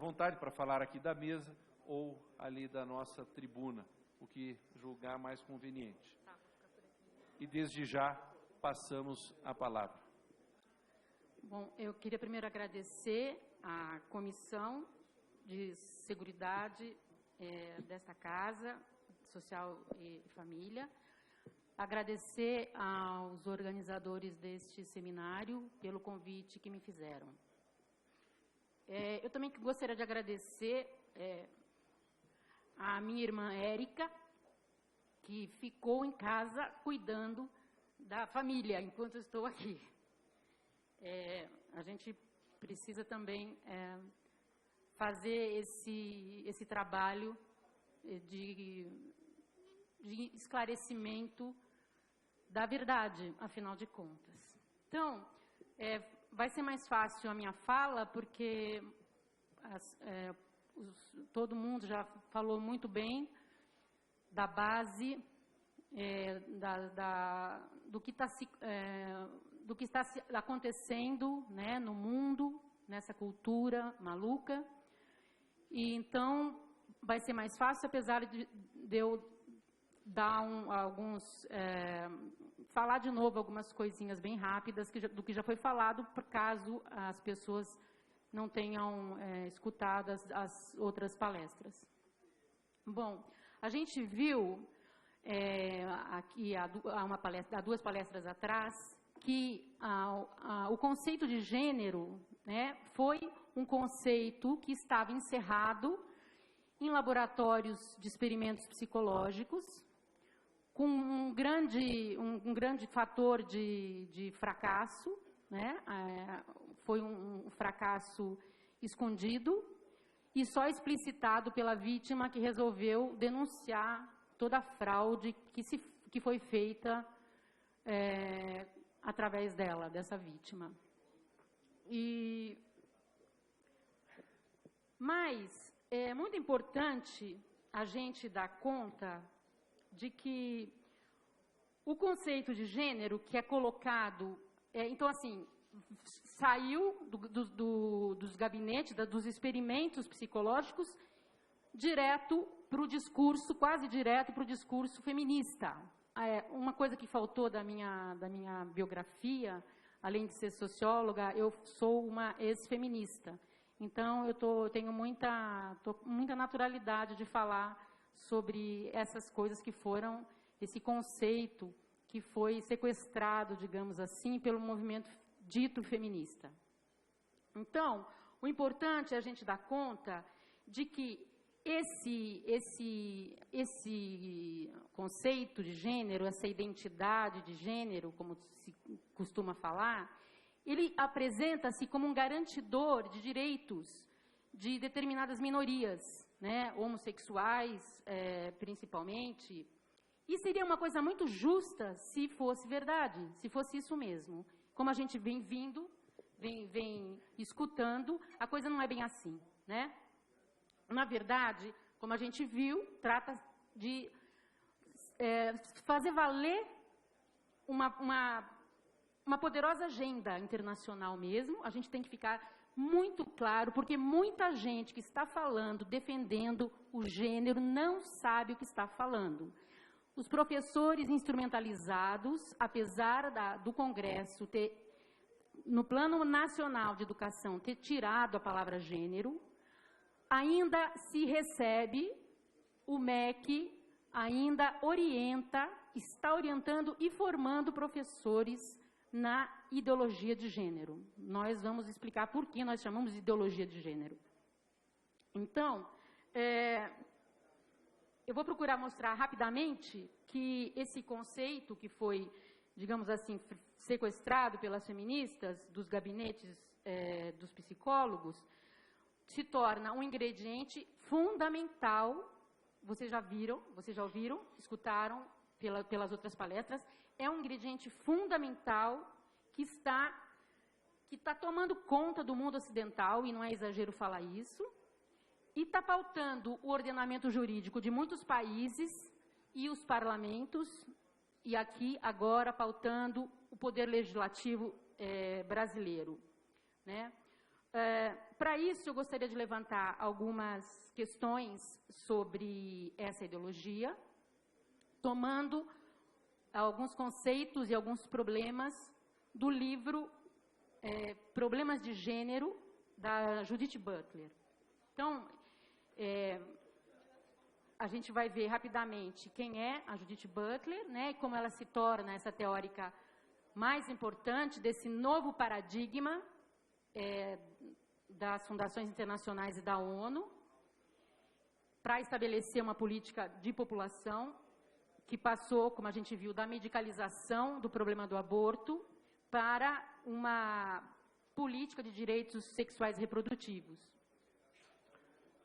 vontade para falar aqui da mesa ou ali da nossa tribuna, o que julgar mais conveniente. E desde já passamos a palavra. Bom, eu queria primeiro agradecer à Comissão de Seguridade desta Casa, Social e Família, agradecer aos organizadores deste seminário pelo convite que me fizeram. Eu também gostaria de agradecer à minha irmã Érica, que ficou em casa cuidando da família enquanto eu estou aqui. A gente precisa também fazer esse trabalho de esclarecimento da verdade, afinal de contas. Então, vai ser mais fácil a minha fala, porque todo mundo já falou muito bem da base do que está acontecendo, né, no mundo, nessa cultura maluca. E então vai ser mais fácil, apesar de eu dar falar de novo algumas coisinhas bem rápidas do que já foi falado, por caso as pessoas não tenham escutado as outras palestras. Bom, a gente viu aqui há duas palestras atrás que o conceito de gênero, né, foi um conceito que estava encerrado em laboratórios de experimentos psicológicos, com um grande fator de fracasso, né? Foi um fracasso escondido e só explicitado pela vítima, que resolveu denunciar toda a fraude que foi feita através dessa vítima. Mas é muito importante a gente dar conta de que o conceito de gênero que é colocado... então, assim, saiu dos gabinetes, dos experimentos psicológicos, direto para o discurso, quase direto para o discurso feminista. Uma coisa que faltou da minha biografia, além de ser socióloga, eu sou uma ex-feminista. Então, tenho muita naturalidade de falar sobre essas coisas que foram, esse conceito que foi sequestrado, digamos assim, pelo movimento dito feminista. Então, o importante é a gente dar conta de que esse conceito de gênero, essa identidade de gênero, como se costuma falar, ele apresenta-se como um garantidor de direitos de determinadas minorias, né, homossexuais, principalmente. E seria uma coisa muito justa se fosse verdade, se fosse isso mesmo. Como a gente vem escutando, a coisa não é bem assim, né? Na verdade, como a gente viu, trata de fazer valer uma poderosa agenda internacional mesmo. A gente tem que ficar muito claro, porque muita gente que está falando, defendendo o gênero, não sabe o que está falando. Os professores instrumentalizados, apesar do Congresso ter, no Plano Nacional de Educação, ter tirado a palavra gênero, ainda se recebe, o MEC ainda está orientando e formando professores na ideologia de gênero. Nós vamos explicar por que nós chamamos de ideologia de gênero. Então, eu vou procurar mostrar rapidamente que esse conceito que foi, digamos assim, sequestrado pelas feministas, dos gabinetes dos psicólogos, se torna um ingrediente fundamental. Vocês já ouviram, escutaram pelas outras palestras, é um ingrediente fundamental que está tomando conta do mundo ocidental, e não é exagero falar isso, e está pautando o ordenamento jurídico de muitos países e os parlamentos, e aqui, agora, pautando o poder legislativo brasileiro, né? Para isso, eu gostaria de levantar algumas questões sobre essa ideologia, tomando alguns conceitos e alguns problemas do livro Problemas de Gênero, da Judith Butler. Então, a gente vai ver rapidamente quem é a Judith Butler, né, e como ela se torna essa teórica mais importante desse novo paradigma das fundações internacionais e da ONU, para estabelecer uma política de população que passou, como a gente viu, da medicalização do problema do aborto para uma política de direitos sexuais e reprodutivos,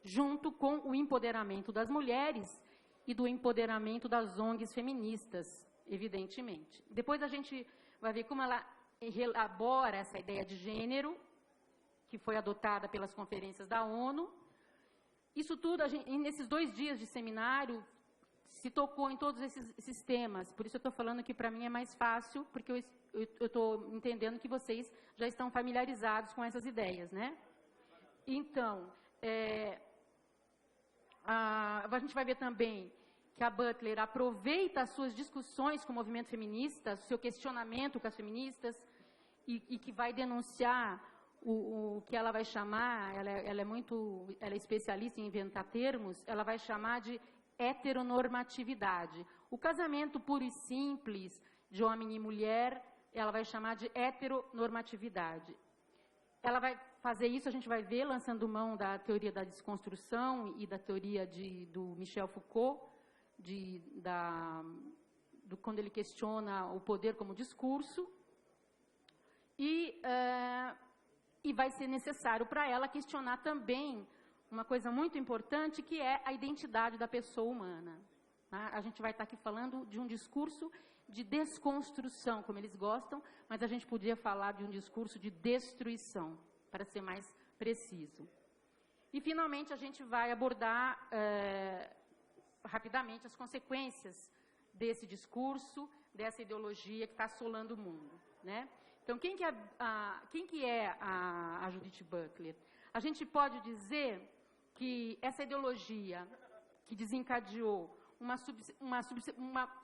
junto com o empoderamento das mulheres e do empoderamento das ONGs feministas, evidentemente. Depois a gente vai ver como ela elabora essa ideia de gênero, que foi adotada pelas conferências da ONU. Isso tudo, nesses 2 dias de seminário, se tocou em todos esses temas. Por isso eu estou falando que para mim é mais fácil, porque eu estou entendendo que vocês já estão familiarizados com essas ideias, né? Então, a gente vai ver também que a Butler aproveita as suas discussões com o movimento feminista, o seu questionamento com as feministas, e que vai denunciar o que ela vai chamar, ela é especialista em inventar termos, ela vai chamar de heteronormatividade. O casamento puro e simples de homem e mulher, ela vai chamar de heteronormatividade. Ela vai fazer isso, a gente vai ver, lançando mão da teoria da desconstrução e da teoria do Michel Foucault, quando ele questiona o poder como discurso, e vai ser necessário para ela questionar também uma coisa muito importante, que é a identidade da pessoa humana. Tá? A gente vai estar aqui falando de um discurso de desconstrução, como eles gostam, mas a gente podia falar de um discurso de destruição, para ser mais preciso. E, finalmente, a gente vai abordar rapidamente as consequências desse discurso, dessa ideologia que está assolando o mundo, né? Então, quem que é a Judith Butler? A gente pode dizer que essa ideologia que desencadeou uma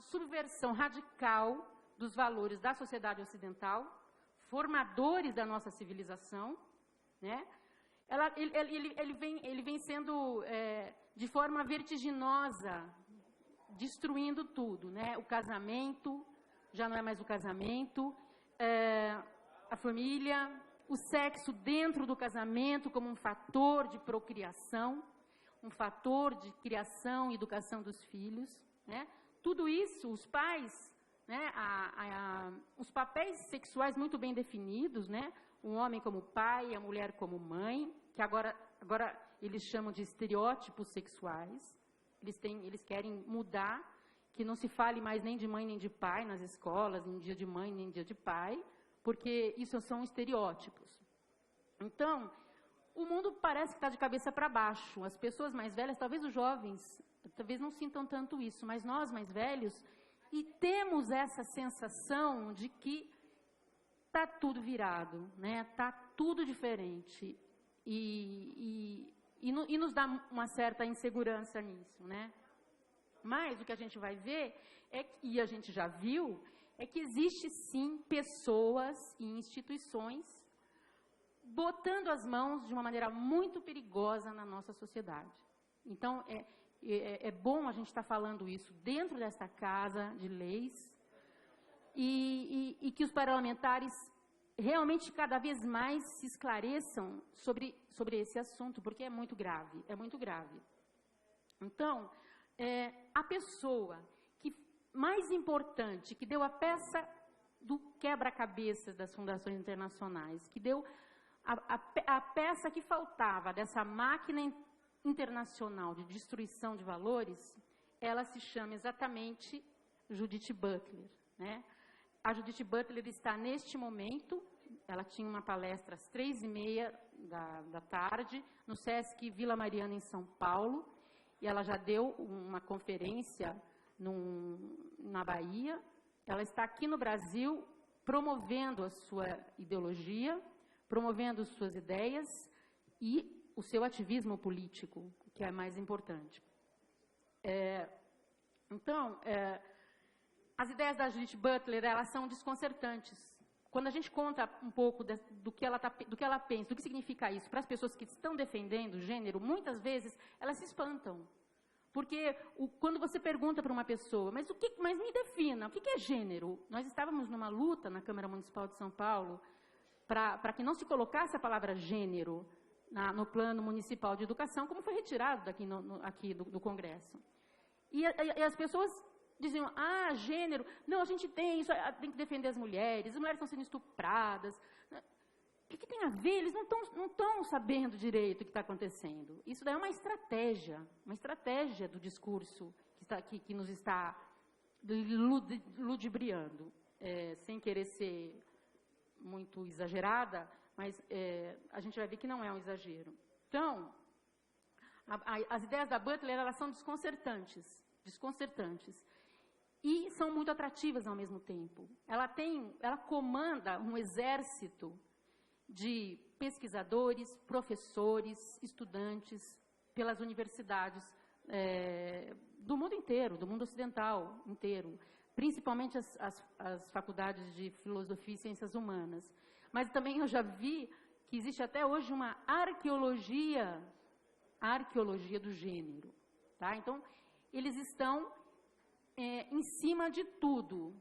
subversão radical dos valores da sociedade ocidental, formadores da nossa civilização, né? Ele vem sendo, de forma vertiginosa, destruindo tudo, né? O casamento já não é mais o casamento, a família, o sexo dentro do casamento como um fator de procriação, um fator de criação e educação dos filhos, né? Tudo isso, os pais, né? Os papéis sexuais muito bem definidos, né? O homem como pai, a mulher como mãe, que agora eles chamam de estereótipos sexuais. Eles querem mudar, que não se fale mais nem de mãe nem de pai nas escolas, nem dia de mãe nem dia de pai, porque isso são estereótipos. Então, o mundo parece que está de cabeça para baixo. As pessoas mais velhas, talvez os jovens, talvez não sintam tanto isso, mas nós mais velhos, e temos essa sensação de que está tudo virado, né? Está tudo diferente. E nos dá uma certa insegurança nisso, né? Mas o que a gente vai ver, e a gente já viu, é que existe sim pessoas e instituições botando as mãos de uma maneira muito perigosa na nossa sociedade. Então, é bom a gente estar falando isso dentro dessa casa de leis e que os parlamentares realmente cada vez mais se esclareçam sobre esse assunto, porque é muito grave, é muito grave. Então, a pessoa mais importante, que deu a peça do quebra-cabeças das fundações internacionais, que deu a peça que faltava dessa máquina internacional de destruição de valores, ela se chama exatamente Judith Butler, né? A Judith Butler está neste momento, ela tinha uma palestra às 3h30 da tarde, no Sesc Vila Mariana, em São Paulo, e ela já deu uma conferência na Bahia. Ela está aqui no Brasil promovendo a sua ideologia, promovendo suas ideias e o seu ativismo político, que é mais importante. Então, as ideias da Judith Butler, elas são desconcertantes. Quando a gente conta um pouco do que ela pensa, do que significa isso, para as pessoas que estão defendendo o gênero, muitas vezes elas se espantam. Porque quando você pergunta para uma pessoa, mas me defina, o que é gênero? Nós estávamos numa luta na Câmara Municipal de São Paulo para que não se colocasse a palavra gênero no plano municipal de educação, como foi retirado aqui do Congresso. E as pessoas diziam, gênero, não, a gente tem que defender as mulheres estão sendo estupradas. O que tem a ver? Eles não estão sabendo direito o que está acontecendo. Isso daí é uma estratégia do discurso que nos está ludibriando, sem querer ser muito exagerada, mas a gente vai ver que não é um exagero. Então, as ideias da Butler, elas são desconcertantes, e são muito atrativas ao mesmo tempo. Ela comanda um exército de pesquisadores, professores, estudantes, pelas universidades do mundo inteiro, do mundo ocidental inteiro, principalmente as faculdades de filosofia e ciências humanas. Mas também eu já vi que existe até hoje uma arqueologia do gênero. Tá? Então, eles estão em cima de tudo.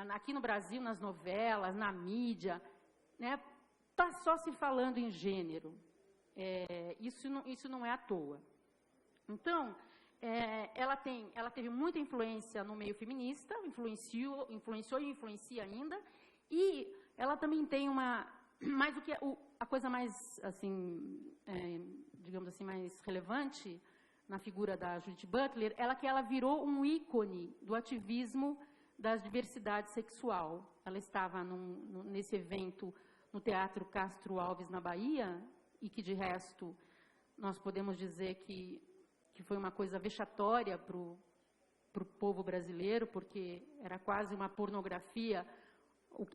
Aqui no Brasil, nas novelas, na mídia, né, está só se falando em gênero. Isso não é à toa. Então, ela teve muita influência no meio feminista, influenciou e influencia ainda, e ela também tem a coisa mais, assim, digamos assim, mais relevante na figura da Judith Butler, que ela virou um ícone do ativismo da diversidade sexual. Ela estava nesse evento no Teatro Castro Alves, na Bahia, e que, de resto, nós podemos dizer que foi uma coisa vexatória para o povo brasileiro, porque era quase uma pornografia.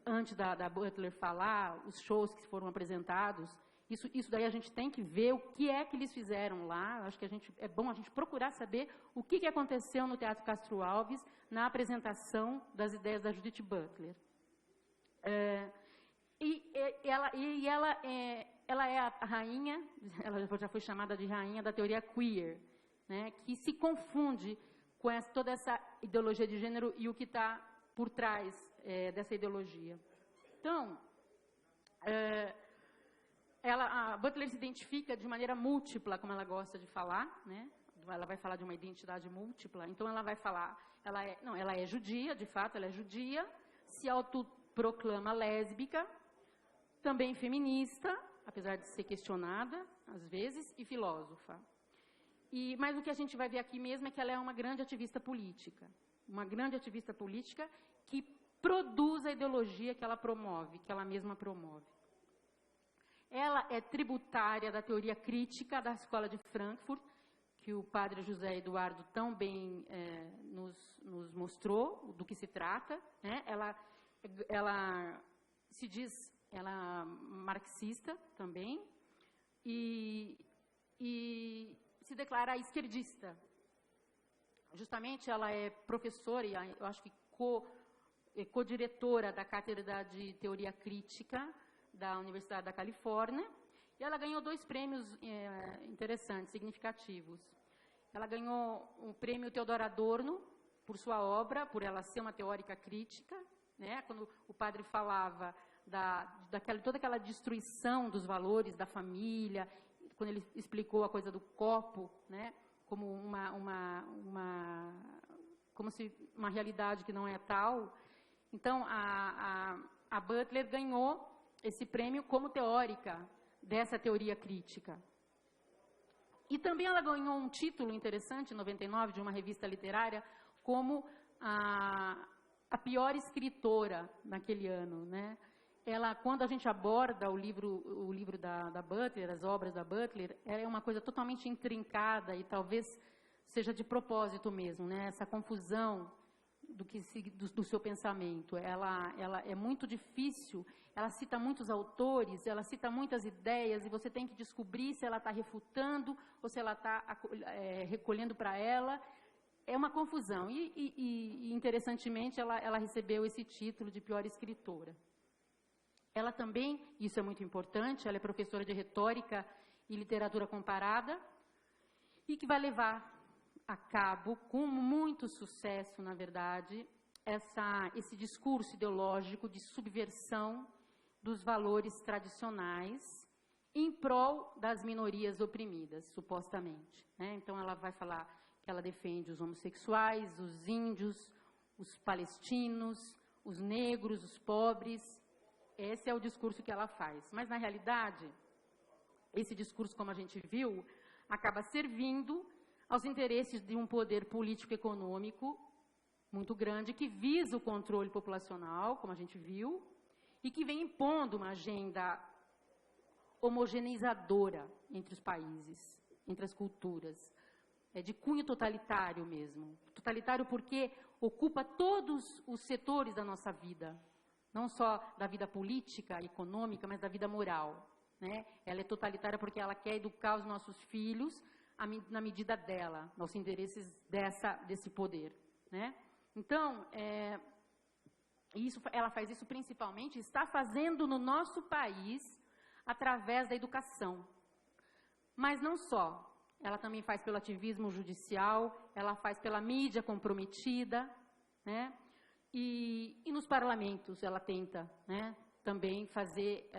Antes da Butler falar, os shows que foram apresentados, isso daí a gente tem que ver o que é que eles fizeram lá. Acho que é bom a gente procurar saber o que aconteceu no Teatro Castro Alves na apresentação das ideias da Judith Butler. Ela é a rainha, ela já foi chamada de rainha da teoria queer, né, que se confunde com toda essa ideologia de gênero e o que está por trás dessa ideologia. Então, a Butler se identifica de maneira múltipla, como ela gosta de falar, né? Ela vai falar de uma identidade múltipla. Então, ela vai falar, ela é judia, de fato, ela é judia, se autoproclama lésbica, também feminista, apesar de ser questionada, às vezes, e filósofa. Mas o que a gente vai ver aqui mesmo é que ela é uma grande ativista política que produz a ideologia que ela promove, que ela mesma promove. Ela é tributária da teoria crítica da Escola de Frankfurt, que o padre José Eduardo tão bem nos mostrou do que se trata, né? Ela se diz marxista também e se declara esquerdista. Justamente ela é professora e eu acho que co-diretora da Cátedra de Teoria Crítica da Universidade da Califórnia, e ela ganhou 2 prêmios interessantes, significativos. Ela ganhou o prêmio Theodor Adorno por sua obra, por ela ser uma teórica crítica, né? Quando o padre falava toda aquela destruição dos valores da família, quando ele explicou a coisa do copo, né? Como como se uma realidade que não é tal. Então, a Butler ganhou esse prêmio como teórica dessa teoria crítica. E também ela ganhou um título interessante, em 99, de uma revista literária, como a pior escritora naquele ano, né? Quando a gente aborda o livro da Butler, as obras da Butler, é uma coisa totalmente intrincada e talvez seja de propósito mesmo, né? Essa confusão do seu pensamento. Ela é muito difícil, ela cita muitos autores, ela cita muitas ideias, e você tem que descobrir se ela está refutando ou se ela está recolhendo para ela. É uma confusão. E interessantemente, ela recebeu esse título de pior escritora. Ela também, isso é muito importante, ela é professora de retórica e literatura comparada, e que vai levar a cabo, com muito sucesso, na verdade, esse discurso ideológico de subversão dos valores tradicionais em prol das minorias oprimidas, supostamente, né? Então, ela vai falar que ela defende os homossexuais, os índios, os palestinos, os negros, os pobres. Esse é o discurso que ela faz. Mas, na realidade, esse discurso, como a gente viu, acaba servindo aos interesses de um poder político-econômico muito grande, que visa o controle populacional, como a gente viu, e que vem impondo uma agenda homogeneizadora entre os países, entre as culturas. É de cunho totalitário mesmo. Totalitário porque ocupa todos os setores da nossa vida, não só da vida política, econômica, mas da vida moral, né? Ela é totalitária porque ela quer educar os nossos filhos na medida dela, aos interesses desse poder, né? Então, ela faz isso principalmente, está fazendo no nosso país através da educação. Mas não só. Ela também faz pelo ativismo judicial, ela faz pela mídia comprometida, né? E nos parlamentos ela tenta, né, também fazer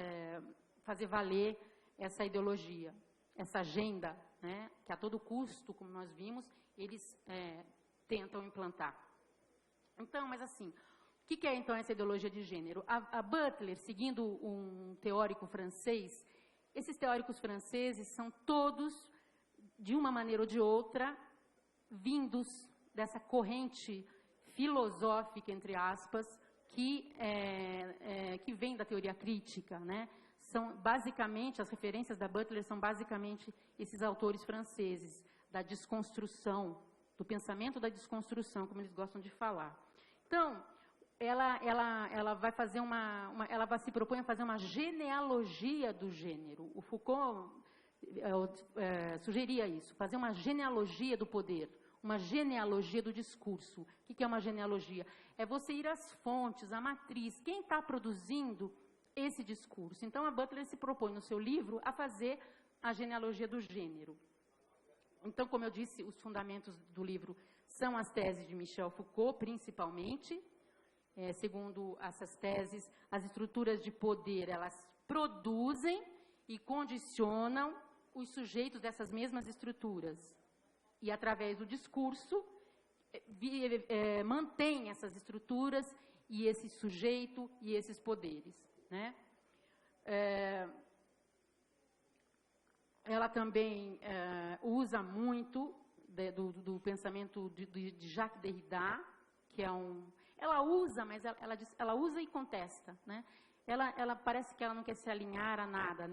valer essa ideologia, essa agenda, né, que a todo custo, como nós vimos, eles tentam implantar. Então, mas assim, o que é então essa ideologia de gênero? A Butler, seguindo um teórico francês, esses teóricos franceses são todos, de uma maneira ou de outra, vindos dessa corrente filosófica, entre aspas, que vem da teoria crítica, né? São basicamente, as referências da Butler são basicamente esses autores franceses, da desconstrução, do pensamento da desconstrução, como eles gostam de falar. Então, ela vai fazer ela vai se propõe a fazer uma genealogia do gênero. O Foucault sugeria isso, fazer uma genealogia do poder, uma genealogia do discurso. O que é uma genealogia? É você ir às fontes, à matriz, quem está produzindo esse discurso. Então, a Butler se propõe no seu livro a fazer a genealogia do gênero. Então, como eu disse, os fundamentos do livro são as teses de Michel Foucault, principalmente. Segundo essas teses, as estruturas de poder, elas produzem e condicionam os sujeitos dessas mesmas estruturas. E, através do discurso, mantém essas estruturas e esse sujeito e esses poderes, né? Ela também usa muito do pensamento de Jacques Derrida, que é ela usa, mas ela usa e contesta, né? Ela parece que ela não quer se alinhar a nada,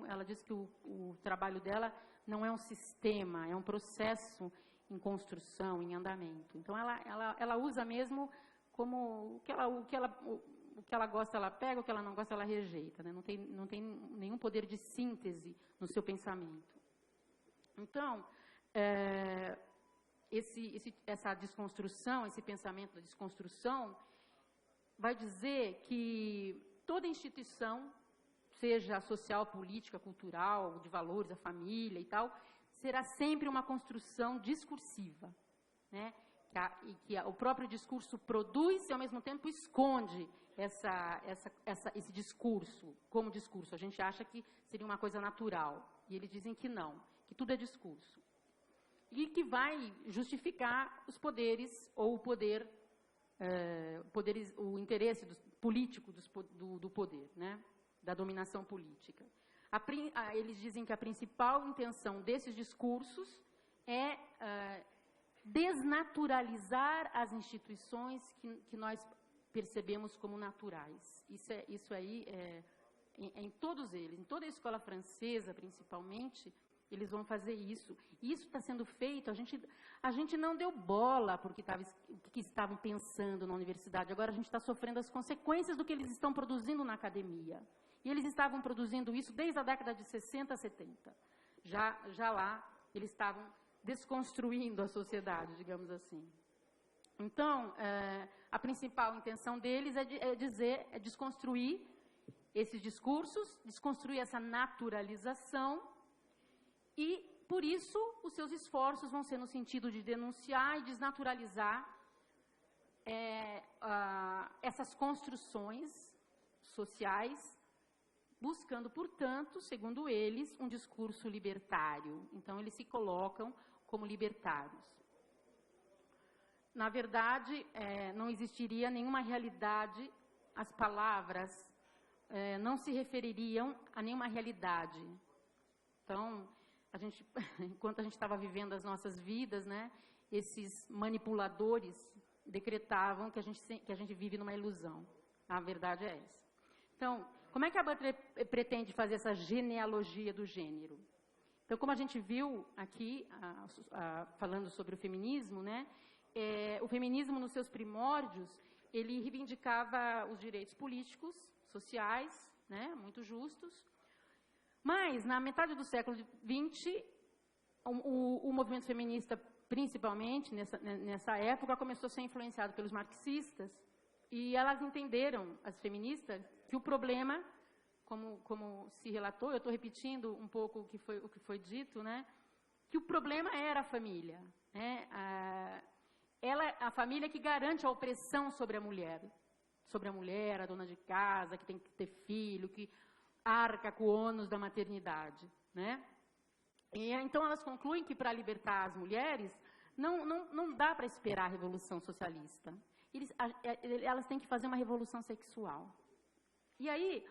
ela diz que o trabalho dela não é um sistema, é um processo em construção, em andamento. Então, ela usa mesmo como o que ela gosta, ela pega, o que ela não gosta, ela rejeita, né? Não tem nenhum poder de síntese no seu pensamento. Então, essa desconstrução, esse pensamento da desconstrução, vai dizer que toda instituição, seja social, política, cultural, de valores, a família e tal, será sempre uma construção discursiva, né? Que o próprio discurso produz e, ao mesmo tempo, esconde esse discurso como discurso. A gente acha que seria uma coisa natural, e eles dizem que não, que tudo é discurso. E que vai justificar os poderes, ou o interesse político do poder, né? Da dominação política. Eles dizem que a principal intenção desses discursos é desnaturalizar as instituições que nós percebemos como naturais. Isso aí em todos eles, em toda a escola francesa, principalmente, eles vão fazer isso. Isso está sendo feito, a gente não deu bola porque que estavam pensando na universidade. Agora a gente está sofrendo as consequências do que eles estão produzindo na academia. E eles estavam produzindo isso desde a década de 60 a 70. Já lá, eles estavam desconstruindo a sociedade, digamos assim. Então, a principal intenção deles é desconstruir esses discursos, desconstruir essa naturalização, e, por isso, os seus esforços vão ser no sentido de denunciar e desnaturalizar essas construções sociais, buscando, portanto, segundo eles, um discurso libertário. Então, eles se colocam como libertários. Na verdade, não existiria nenhuma realidade, as palavras não se refeririam a nenhuma realidade. Então, enquanto a gente estava vivendo as nossas vidas, né, esses manipuladores decretavam que a gente vive numa ilusão. A verdade é essa. Então, como é que a Butler pretende fazer essa genealogia do gênero? Então, como a gente viu aqui, falando sobre o feminismo, né, o feminismo, nos seus primórdios, ele reivindicava os direitos políticos, sociais, né, muito justos. Mas, na metade do século XX, o movimento feminista, principalmente nessa época, começou a ser influenciado pelos marxistas, e elas entenderam, as feministas, que o problema, como se relatou, eu estou repetindo um pouco o que foi dito, né, que o problema era a família, né, a família que garante a opressão sobre a mulher, a dona de casa, que tem que ter filho, que arca com o ônus da maternidade, né? E então elas concluem que, para libertar as mulheres, não dá para esperar a revolução socialista. Elas têm que fazer uma revolução sexual. E aí,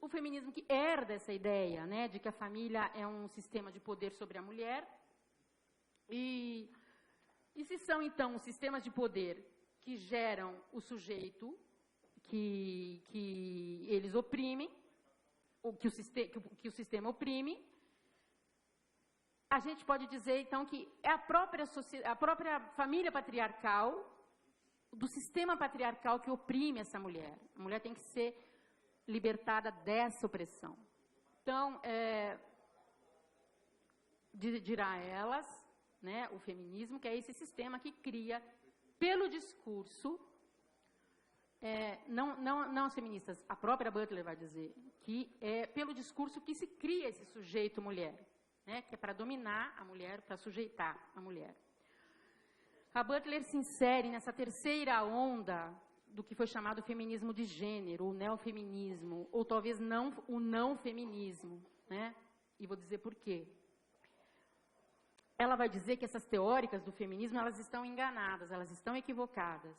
o feminismo que herda essa ideia, né, de que a família é um sistema de poder sobre a mulher, e se são, então, os sistemas de poder que geram o sujeito que eles oprimem, ou que o sistema oprime, a gente pode dizer, então, que é a própria família patriarcal, do sistema patriarcal que oprime essa mulher. A mulher tem que ser libertada dessa opressão. Então, dirá elas, né, o feminismo, que é esse sistema que cria, pelo discurso, não as feministas, a própria Butler vai dizer, que é pelo discurso que se cria esse sujeito mulher, né, que é para dominar a mulher, para sujeitar a mulher. A Butler se insere nessa terceira onda do que foi chamado feminismo de gênero, o neofeminismo, ou talvez o não feminismo, né? E vou dizer por quê. Ela vai dizer que essas teóricas do feminismo, elas estão enganadas, elas estão equivocadas.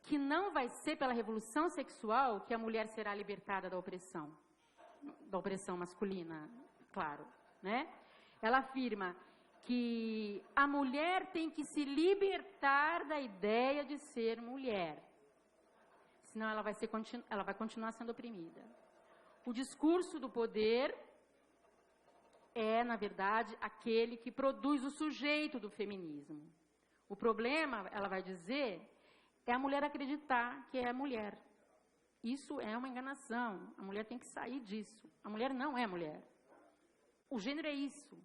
Que não vai ser pela revolução sexual que a mulher será libertada da opressão masculina, claro, né? Ela afirma que a mulher tem que se libertar da ideia de ser mulher, senão ela vai continuar sendo oprimida. O discurso do poder é, na verdade, aquele que produz o sujeito do feminismo. O problema, ela vai dizer, é a mulher acreditar que é mulher. Isso é uma enganação. A mulher tem que sair disso. A mulher não é mulher. O gênero é isso.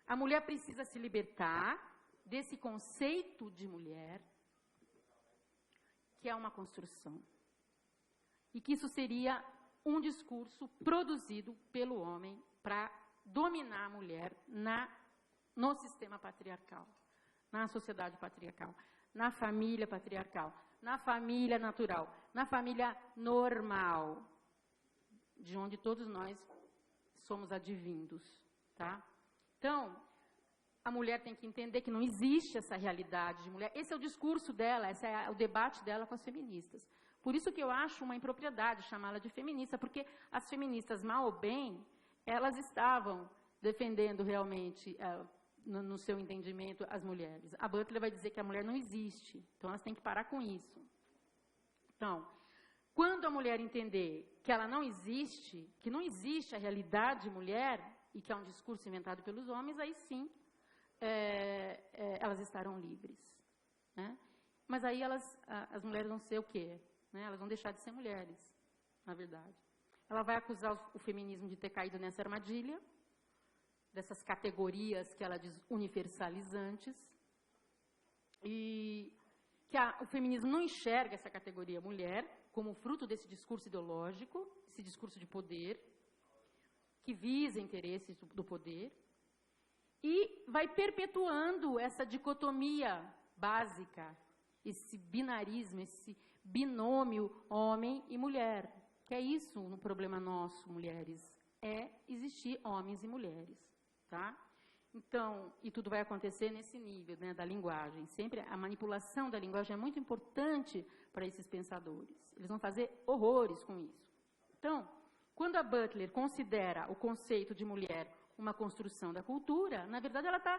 A mulher precisa se libertar desse conceito de mulher, que é uma construção. E que isso seria um discurso produzido pelo homem para dominar a mulher no sistema patriarcal, na sociedade patriarcal, na família patriarcal, na família natural, na família normal, de onde todos nós somos advindos, tá? Então, a mulher tem que entender que não existe essa realidade de mulher. Esse é o discurso dela, esse é o debate dela com as feministas. Por isso que eu acho uma impropriedade chamá-la de feminista, porque as feministas, mal ou bem, elas estavam defendendo realmente, no seu entendimento, as mulheres. A Butler vai dizer que a mulher não existe, então elas têm que parar com isso. Então, Quando a mulher entender que ela não existe, que não existe a realidade mulher, e que é um discurso inventado pelos homens, aí sim elas estarão livres. Né? Mas aí as mulheres vão ser o quê? Né? Elas vão deixar de ser mulheres, na verdade. Ela vai acusar o feminismo de ter caído nessa armadilha, dessas categorias que ela diz universalizantes, e que o feminismo não enxerga essa categoria mulher como fruto desse discurso ideológico, esse discurso de poder, que visa interesses do poder, e vai perpetuando essa dicotomia básica, esse binarismo, esse binômio homem e mulher. Que é isso no problema nosso, mulheres, é existir homens e mulheres, tá? Então, e tudo vai acontecer nesse nível, né, da linguagem. Sempre a manipulação da linguagem é muito importante para esses pensadores. Eles vão fazer horrores com isso. Então, quando a Butler considera o conceito de mulher uma construção da cultura, na verdade ela está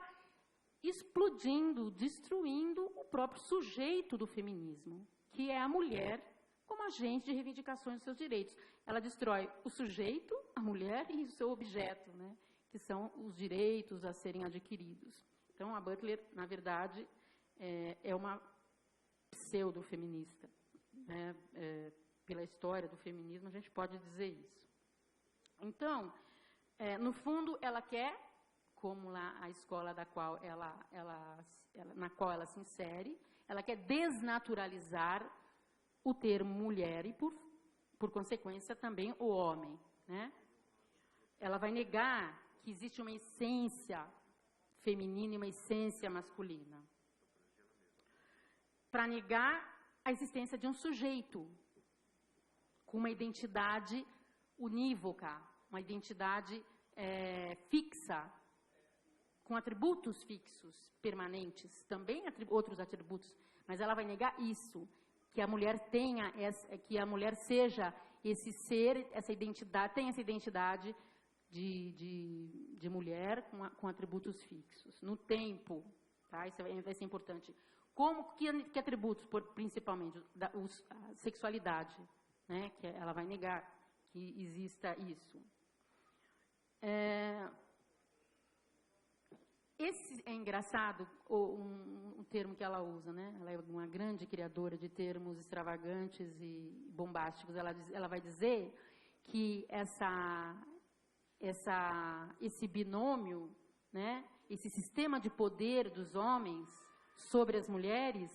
explodindo, destruindo o próprio sujeito do feminismo, que é a mulher como agente de reivindicações dos seus direitos. Ela destrói o sujeito, a mulher, e o seu objeto, né, que são os direitos a serem adquiridos. Então, a Butler, na verdade, é uma pseudo-feminista. Né? Pela história do feminismo, a gente pode dizer isso. Então, no fundo, ela quer, como lá a escola na qual ela se insere, ela quer desnaturalizar o termo mulher e, por consequência, também o homem. Né? Ela vai negar que existe uma essência feminina e uma essência masculina. Para negar a existência de um sujeito com uma identidade unívoca, uma identidade fixa, com atributos fixos, permanentes, também outros atributos, mas ela vai negar isso, que a mulher tenha, que a mulher seja esse ser, essa identidade, tenha essa identidade de mulher com atributos fixos. No tempo, tá? Isso vai ser importante. Que atributos, principalmente? A sexualidade, né? Que ela vai negar que exista isso. Esse é engraçado, um termo que ela usa, né? Ela é uma grande criadora de termos extravagantes e bombásticos. Ela vai dizer que esse binômio, né? Esse sistema de poder dos homens sobre as mulheres,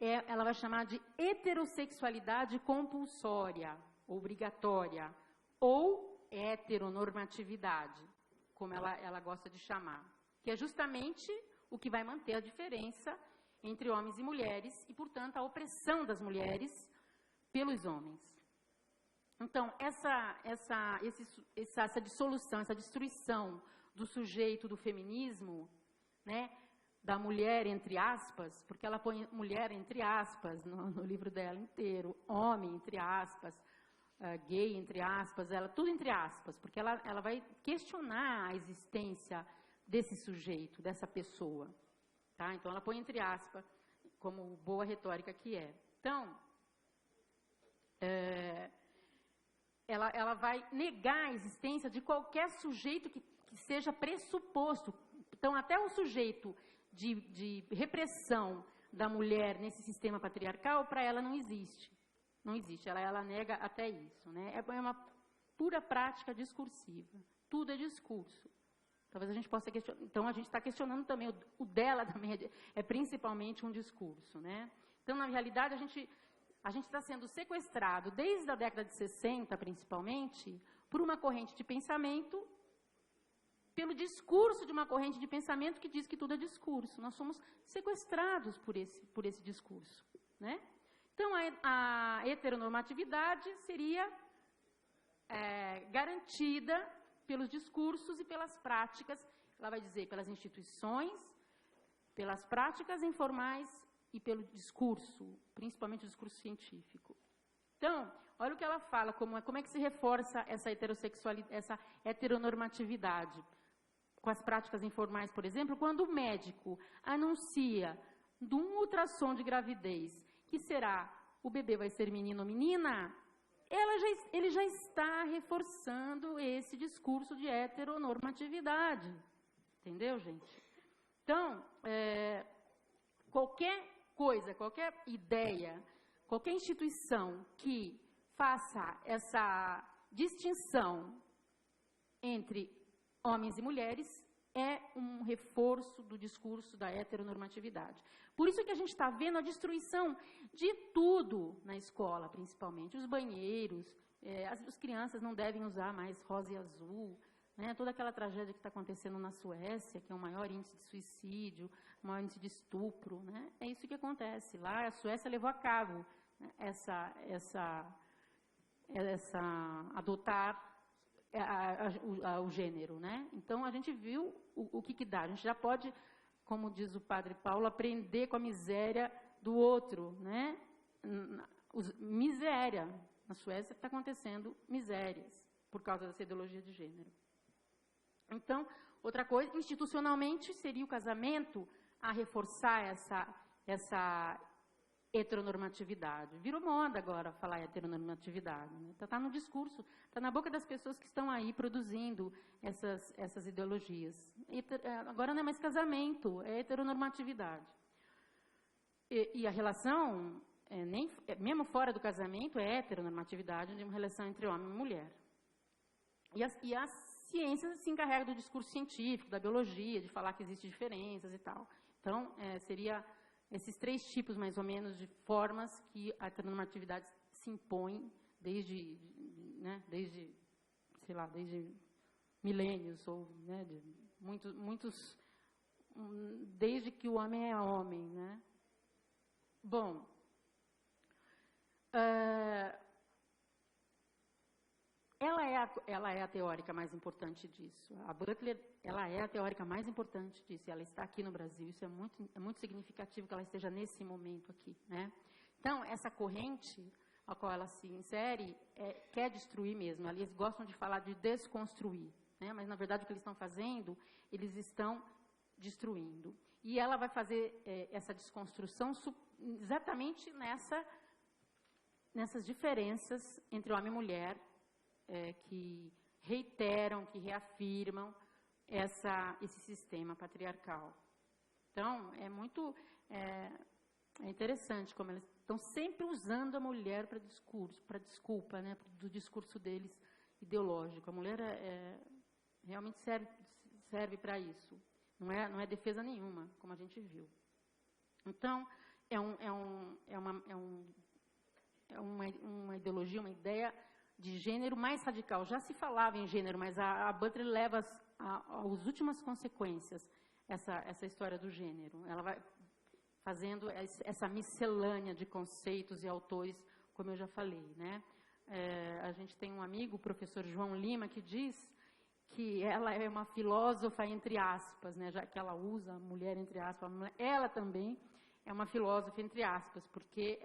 ela vai chamar de heterossexualidade compulsória, obrigatória, ou heteronormatividade, como ela gosta de chamar. Que é justamente o que vai manter a diferença entre homens e mulheres e, portanto, a opressão das mulheres pelos homens. Então, essa dissolução, essa destruição do sujeito do feminismo, né, da mulher, entre aspas, porque ela põe mulher entre aspas no livro dela inteiro, homem, entre aspas, gay, entre aspas, tudo entre aspas, porque ela vai questionar a existência desse sujeito, dessa pessoa. Tá? Então, ela põe entre aspas, como boa retórica que é. Então, ela vai negar a existência de qualquer sujeito que seja pressuposto. Então, até o sujeito de repressão da mulher nesse sistema patriarcal, para ela não existe. Não existe, ela nega até isso. Né? É uma pura prática discursiva. Tudo é discurso. Talvez a gente possa questionar. Então, a gente está questionando também, o dela também é principalmente um discurso. Né? Então, na realidade, a gente está sendo sequestrado, desde a década de 60, principalmente, por uma corrente de pensamento, pelo discurso de uma corrente de pensamento que diz que tudo é discurso. Nós somos sequestrados por esse discurso. Né? Então, a heteronormatividade seria garantida pelos discursos e pelas práticas, ela vai dizer, pelas instituições, pelas práticas informais e pelo discurso, principalmente o discurso científico. Então, olha o que ela fala, como é que se reforça essa heterossexualidade, essa heteronormatividade. Com as práticas informais, por exemplo, quando o médico anuncia de um ultrassom de gravidez que será o bebê vai ser menino ou menina, ele já está reforçando esse discurso de heteronormatividade. Entendeu, gente? Então, qualquer coisa, qualquer ideia, qualquer instituição que faça essa distinção entre homens e mulheres é um reforço do discurso da heteronormatividade. Por isso que a gente está vendo a destruição de tudo na escola, principalmente. Os banheiros, as crianças não devem usar mais rosa e azul, né? Toda aquela tragédia que está acontecendo na Suécia, que é o maior índice de suicídio, o maior índice de estupro, né? É isso que acontece. Lá a Suécia levou a cabo, né, adotar o gênero, né? Então, a gente viu o que dá. A gente já pode, como diz o padre Paulo, aprender com a miséria do outro, né? Miséria. Na Suécia está acontecendo misérias por causa dessa ideologia de gênero. Então, outra coisa, institucionalmente, seria o casamento a reforçar essa heteronormatividade. Virou moda agora falar heteronormatividade. Né? Está no discurso, está na boca das pessoas que estão aí produzindo essas ideologias. Agora não é mais casamento, é heteronormatividade. E a relação, mesmo fora do casamento, é heteronormatividade, de uma relação entre homem e mulher. E as ciências se encarregam do discurso científico, da biologia, de falar que existem diferenças e tal. Então, seria esses 3 tipos, mais ou menos, de formas que a heteronormatividade se impõe desde milênios, ou, né, desde que o homem é homem, né? Bom, ela é a teórica mais importante disso. A Butler, ela é a teórica mais importante disso. Ela está aqui no Brasil. Isso é muito significativo que ela esteja nesse momento aqui, né? Então, essa corrente a qual ela se insere quer destruir mesmo. Eles gostam de falar de desconstruir, né? Mas, na verdade, o que eles estão fazendo, eles estão destruindo. E ela vai fazer essa desconstrução exatamente nessas diferenças entre homem e mulher, que reiteram, que reafirmam esse sistema patriarcal. Então, é muito interessante como eles estão sempre usando a mulher para desculpa, né, do discurso deles ideológico. A mulher realmente serve para isso. Não é defesa nenhuma, como a gente viu. Então, é uma ideologia, uma ideia de gênero mais radical. Já se falava em gênero, mas a Butler leva às últimas consequências essa história do gênero. Ela vai fazendo essa miscelânea de conceitos e autores, como eu já falei, né? A gente tem um amigo, o professor João Lima, que diz que ela é uma filósofa entre aspas, né? Já que ela usa a mulher entre aspas, ela também é uma filósofa entre aspas, porque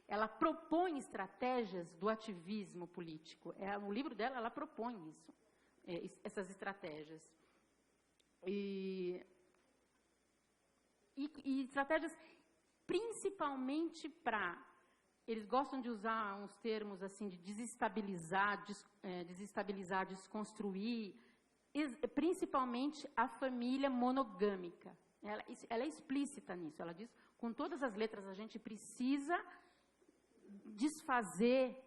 ela propõe estratégias do ativismo político. No livro dela, ela propõe isso, essas estratégias. E estratégias principalmente para... Eles gostam de usar uns termos assim de desestabilizar, desconstruir, principalmente a família monogâmica. Ela é explícita nisso. Ela diz, com todas as letras, a gente precisa desfazer,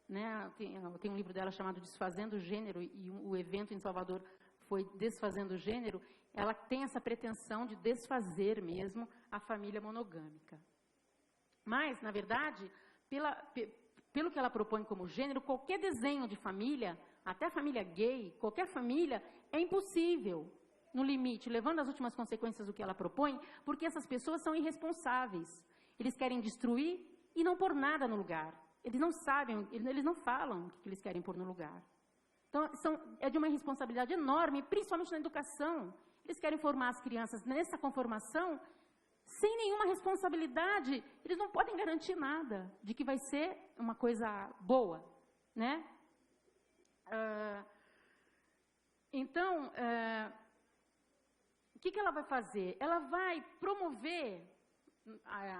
né? Tem um livro dela chamado Desfazendo o Gênero, e o evento em Salvador foi Desfazendo o Gênero. Ela tem essa pretensão de desfazer mesmo a família monogâmica. Mas, na verdade, pelo que ela propõe como gênero, qualquer desenho de família, até família gay, qualquer família, é impossível, no limite, levando as últimas consequências do que ela propõe, porque essas pessoas são irresponsáveis. Eles querem destruir e não pôr nada no lugar. Eles não sabem, eles não falam o que eles querem pôr no lugar. Então, é de uma irresponsabilidade enorme, principalmente na educação. Eles querem formar as crianças nessa conformação, sem nenhuma responsabilidade. Eles não podem garantir nada de que vai ser uma coisa boa, né? Então, o que ela vai fazer? Ela vai promover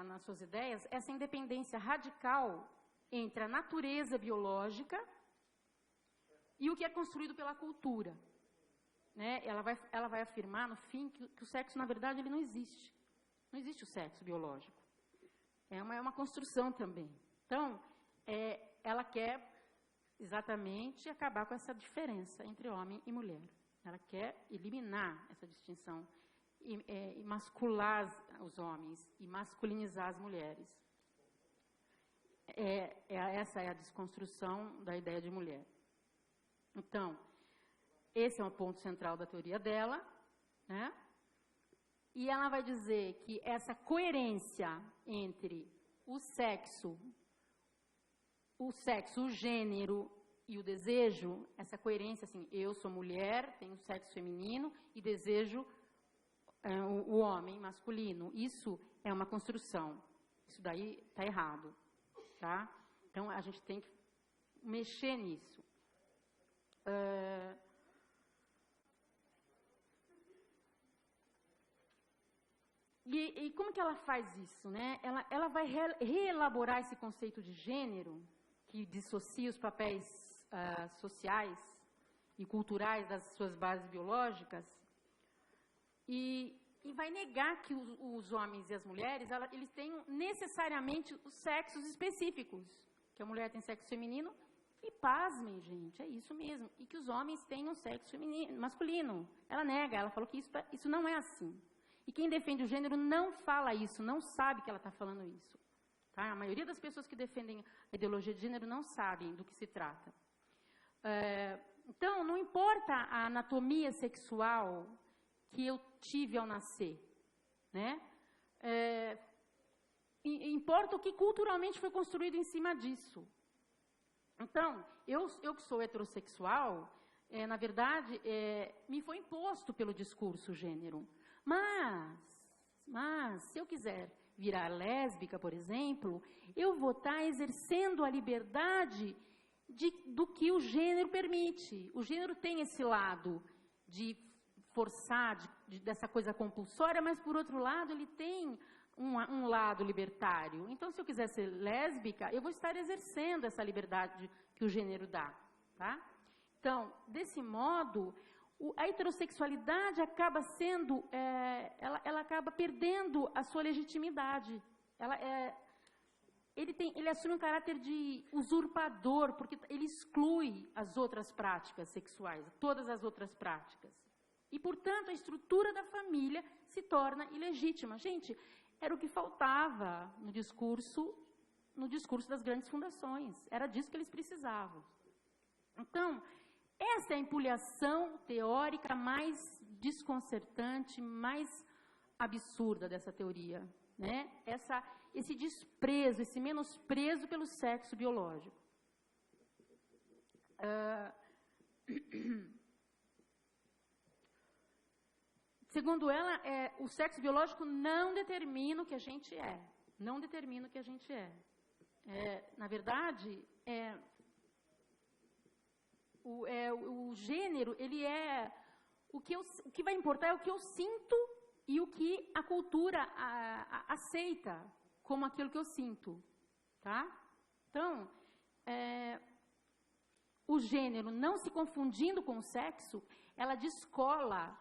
nas suas ideias, essa independência radical entre a natureza biológica e o que é construído pela cultura. Né? Ela vai afirmar, no fim, que o sexo, na verdade, ele não existe. Não existe o sexo biológico. É uma construção também. Então, ela quer exatamente acabar com essa diferença entre homem e mulher. Ela quer eliminar essa distinção e mascular os homens e masculinizar as mulheres. Essa é a desconstrução da ideia de mulher. Então, esse é o ponto central da teoria dela, né? E ela vai dizer que essa coerência entre o sexo, o gênero e o desejo, essa coerência, assim, eu sou mulher, tenho sexo feminino e desejo o homem masculino. Isso é uma construção. Isso daí está errado, tá? Então, a gente tem que mexer nisso. E como que ela faz isso, né? Ela vai reelaborar esse conceito de gênero, que dissocia os papéis sociais e culturais das suas bases biológicas, e vai negar que os homens e as mulheres, eles tenham necessariamente os sexos específicos, que a mulher tem sexo feminino, e pasmem, gente, é isso mesmo, e que os homens tenham sexo feminino, masculino. Ela nega, ela falou que isso não é assim. E quem defende o gênero não fala isso, não sabe que ela está falando isso. Tá? A maioria das pessoas que defendem a ideologia de gênero não sabem do que se trata. Então, não importa a anatomia sexual que eu tive ao nascer, né? Importa o que culturalmente foi construído em cima disso. Então, eu que sou heterossexual, na verdade, me foi imposto pelo discurso gênero. Mas, se eu quiser virar lésbica, por exemplo, eu vou estar exercendo a liberdade do que o gênero permite. O gênero tem esse lado de forçar, dessa coisa compulsória, mas, por outro lado, ele tem um lado libertário. Então, se eu quiser ser lésbica, eu vou estar exercendo essa liberdade que o gênero dá. Tá? Então, desse modo, a heterossexualidade acaba sendo, ela acaba perdendo a sua legitimidade. Ele assume um caráter de usurpador, porque ele exclui as outras práticas sexuais, todas as outras práticas. E, portanto, a estrutura da família se torna ilegítima. Gente, era o que faltava no discurso das grandes fundações. Era disso que eles precisavam. Então, essa é a empulhação teórica mais desconcertante, mais absurda dessa teoria, né? Esse desprezo, esse menosprezo pelo sexo biológico. Segundo ela, o sexo biológico não determina o que a gente é. Não determina o que a gente é. Na verdade, o gênero, ele o que vai importar é o que eu sinto e o que a cultura aceita como aquilo que eu sinto. Tá? Então, o gênero, não se confundindo com o sexo, ela descola.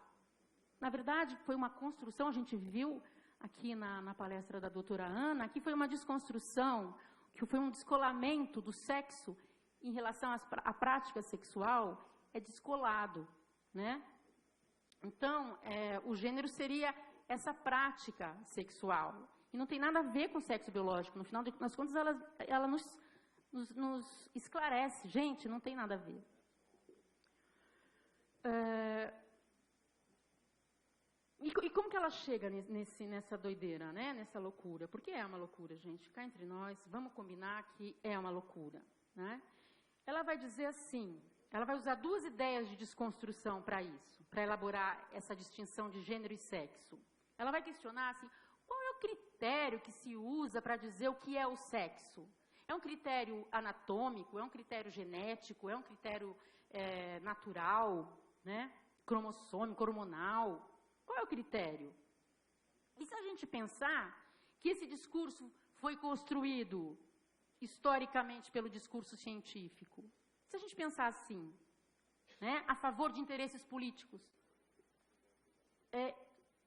Na verdade, foi uma construção, a gente viu aqui na palestra da doutora Ana, que foi uma desconstrução, que foi um descolamento do sexo em relação à prática sexual, descolado, né? Então, o gênero seria essa prática sexual. E não tem nada a ver com o sexo biológico. No final das contas, ela nos esclarece. Gente, não tem nada a ver. E como que ela chega nessa doideira, né? Nessa loucura? Porque é uma loucura, gente. Cá entre nós, vamos combinar que é uma loucura, né? Ela vai dizer assim, ela vai usar duas ideias de desconstrução para isso, para elaborar essa distinção de gênero e sexo. Ela vai questionar assim, qual é o critério que se usa para dizer o que é o sexo? É um critério anatômico? É um critério genético? É um critério natural, né? Cromossômico, hormonal? Qual é o critério? E se a gente pensar que esse discurso foi construído historicamente pelo discurso científico. Se a gente pensar assim, né, a favor de interesses políticos.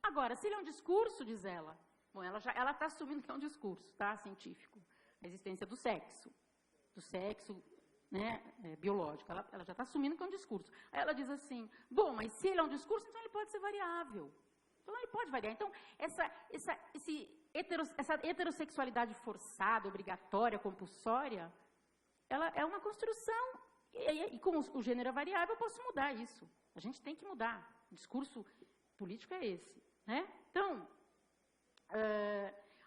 Agora, se ele é um discurso, diz ela, bom, ela está assumindo que é um discurso, tá, científico, a existência do sexo, né, biológico, ela já está assumindo que é um discurso. Aí ela diz assim, bom, mas se ele é um discurso, então ele pode ser variável. Então ele pode variar. Então, essa heterossexualidade forçada, obrigatória, compulsória, ela é uma construção. E como o gênero é variável, eu posso mudar isso. A gente tem que mudar. O discurso político é esse. Né? Então,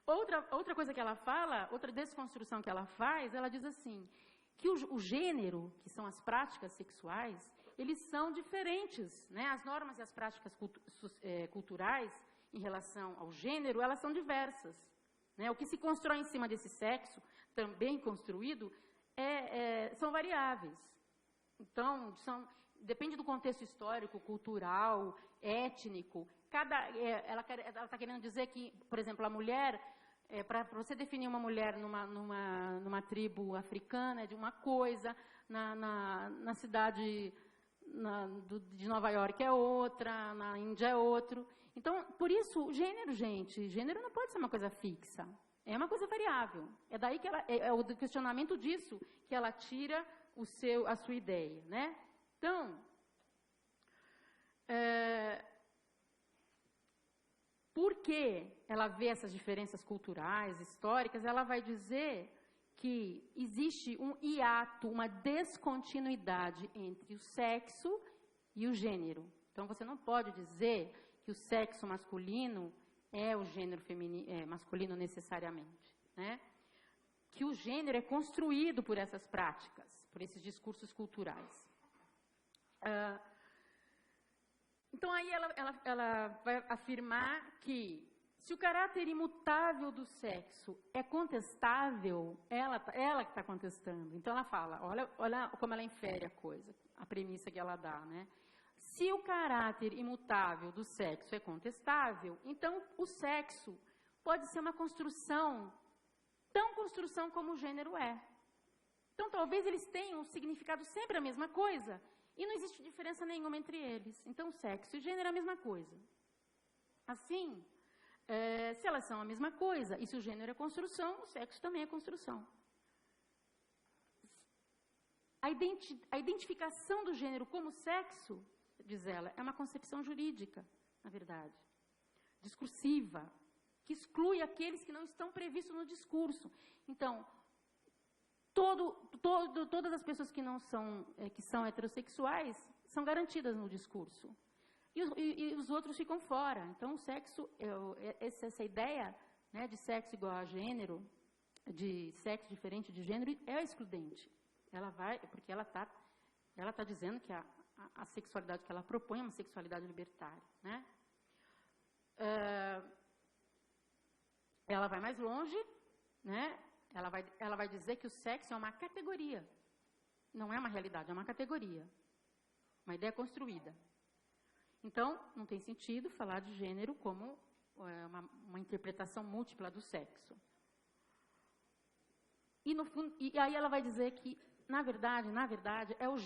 outra coisa que ela fala, outra desconstrução que ela faz, ela diz assim, que o gênero, que são as práticas sexuais, eles são diferentes. Né? As normas e as práticas culturais em relação ao gênero, elas são diversas. Né? O que se constrói em cima desse sexo, também construído, são variáveis. Então, depende do contexto histórico, cultural, étnico. Ela está querendo dizer que, por exemplo, a mulher, para você definir uma mulher numa tribo africana é de uma coisa, na cidade de Nova York é outra, na Índia é outro. Então, por isso, o gênero, gente, gênero não pode ser uma coisa fixa. É uma coisa variável. É daí que é o questionamento disso que ela tira a sua ideia, né? Então, porque ela vê essas diferenças culturais, históricas, ela vai dizer que existe um hiato, uma descontinuidade entre o sexo e o gênero. Então, você não pode dizer que o sexo masculino é o gênero masculino necessariamente, né? Que o gênero é construído por essas práticas, por esses discursos culturais. Então, aí ela vai afirmar que, se o caráter imutável do sexo é contestável, ela que está contestando. Então, ela fala, olha como ela infere a coisa, a premissa que ela dá, né? Se o caráter imutável do sexo é contestável, então o sexo pode ser uma construção, tão construção como o gênero é. Então, talvez eles tenham um significado sempre a mesma coisa, e não existe diferença nenhuma entre eles. Então, sexo e gênero é a mesma coisa. Assim, se elas são a mesma coisa, e se o gênero é construção, o sexo também é construção. A identificação do gênero como sexo, diz ela, é uma concepção jurídica, na verdade, discursiva, que exclui aqueles que não estão previstos no discurso. Então, todas as pessoas que são heterossexuais são garantidas no discurso. E os outros ficam fora. Então, o sexo, essa ideia, né, de sexo igual a gênero, de sexo diferente de gênero, é excludente. Porque ela está dizendo que a sexualidade que ela propõe é uma sexualidade libertária, né? Ela vai mais longe, né? Ela vai dizer que o sexo é uma categoria, não é uma realidade, é uma categoria, uma ideia construída. Então, não tem sentido falar de gênero como uma interpretação múltipla do sexo. E aí ela vai dizer que, na verdade, é o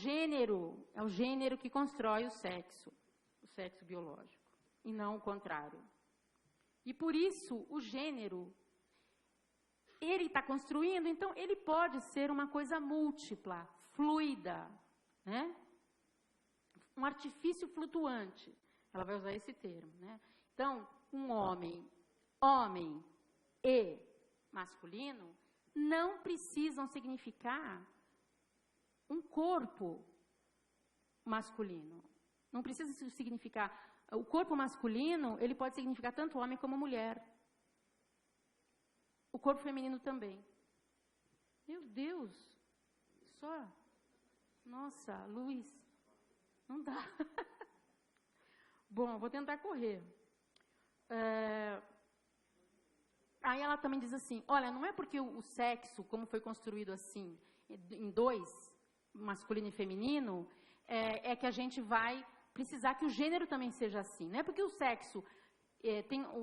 gênero que constrói o sexo biológico, e não o contrário. E por isso, o gênero, ele está construindo, então ele pode ser uma coisa múltipla, fluida, né? Um artifício flutuante. Ela vai usar esse termo, né? Então, um homem e masculino não precisam significar um corpo masculino. Não precisa significar... O corpo masculino, ele pode significar tanto homem como mulher. O corpo feminino também. Meu Deus! Só... Nossa, luz... Não dá. Bom, vou tentar correr. Aí ela também diz assim, olha, não é porque o sexo, como foi construído assim, em dois, masculino e feminino, é que a gente vai precisar que o gênero também seja assim. Não é porque o sexo,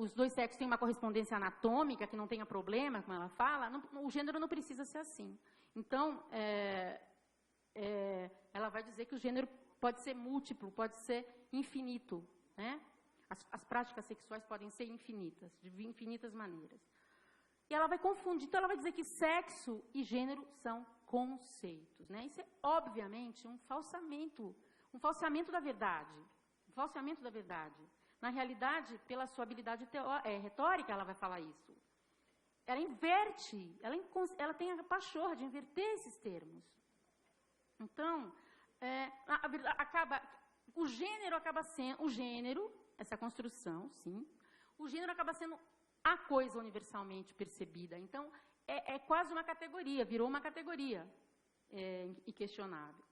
os dois sexos têm uma correspondência anatômica, que não tenha problema, como ela fala, o gênero não precisa ser assim. Então, ela vai dizer que o gênero pode ser múltiplo, pode ser infinito, né? As práticas sexuais podem ser infinitas, de infinitas maneiras. E ela vai confundir, então ela vai dizer que sexo e gênero são conceitos, né? Isso é, obviamente, um falsamento da verdade. Um falseamento da verdade. Na realidade, pela sua habilidade retórica, ela vai falar isso. Ela inverte, ela tem a pachorra de inverter esses termos. Então, o gênero acaba sendo, essa construção, sim, o gênero acaba sendo a coisa universalmente percebida. Então, é quase uma categoria, virou uma categoria inquestionável.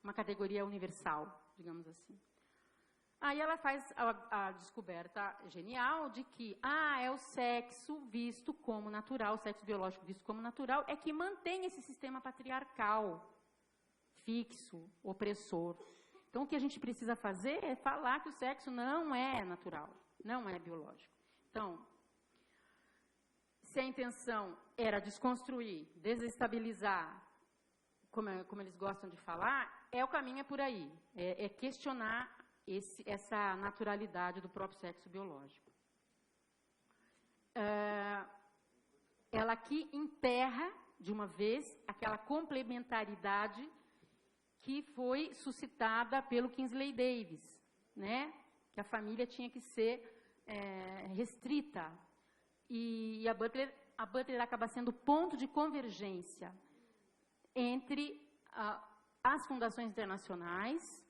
Uma categoria universal, digamos assim. Aí ela faz a descoberta genial de que é o sexo visto como natural, o sexo biológico visto como natural, é que mantém esse sistema patriarcal fixo, opressor. Então, o que a gente precisa fazer é falar que o sexo não é natural, não é biológico. Então, se a intenção era desconstruir, desestabilizar, como eles gostam de falar, o caminho é por aí, é questionar essa naturalidade do próprio sexo biológico. Ela aqui enterra, de uma vez, aquela complementaridade que foi suscitada pelo Kingsley Davis, né? Que a família tinha que ser restrita. E a Butler acaba sendo ponto de convergência entre as fundações internacionais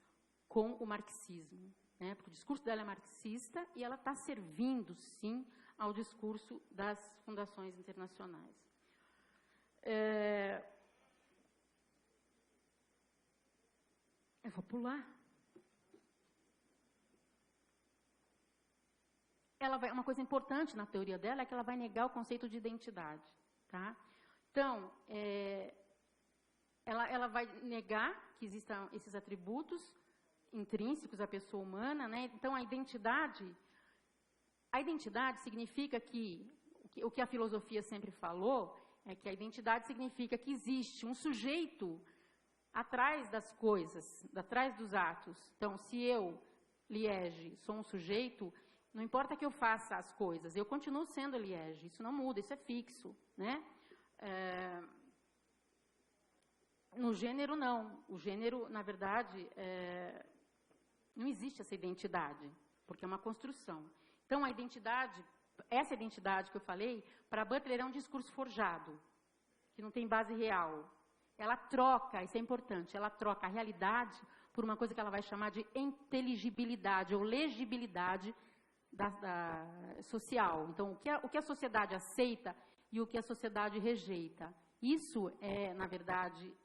com o marxismo, né? Porque o discurso dela é marxista e ela está servindo, sim, ao discurso das fundações internacionais. Eu vou pular. Uma coisa importante na teoria dela é que ela vai negar o conceito de identidade. Tá? Então, ela vai negar que existam esses atributos intrínsecos à pessoa humana, né? Então, a identidade significa que, o que a filosofia sempre falou, é que a identidade significa que existe um sujeito atrás das coisas, atrás dos atos. Então, se eu, Liege, sou um sujeito, não importa que eu faça as coisas, eu continuo sendo Liege, isso não muda, isso é fixo, né? No gênero, não. O gênero, na verdade, não existe essa identidade, porque é uma construção. Então, essa identidade que eu falei, para Butler é um discurso forjado, que não tem base real. Ela troca, isso é importante, ela troca a realidade por uma coisa que ela vai chamar de inteligibilidade ou legibilidade social. Então, o que a sociedade aceita e o que a sociedade rejeita. Isso é, na verdade,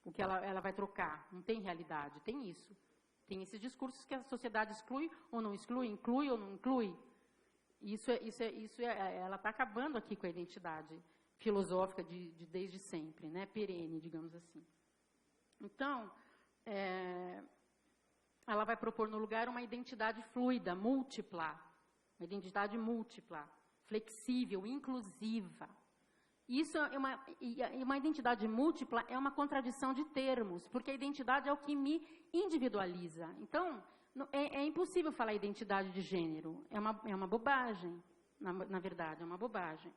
o que ela vai trocar. Não tem realidade, tem isso. Tem esses discursos que a sociedade exclui ou não exclui, inclui ou não inclui. Ela está acabando aqui com a identidade filosófica desde sempre, né? Perene, digamos assim. Então, ela vai propor no lugar uma identidade fluida, múltipla, uma identidade múltipla, flexível, inclusiva. Isso uma identidade múltipla é uma contradição de termos, porque a identidade é o que me individualiza. Então, é impossível falar identidade de gênero. É uma bobagem, na verdade, é uma bobagem.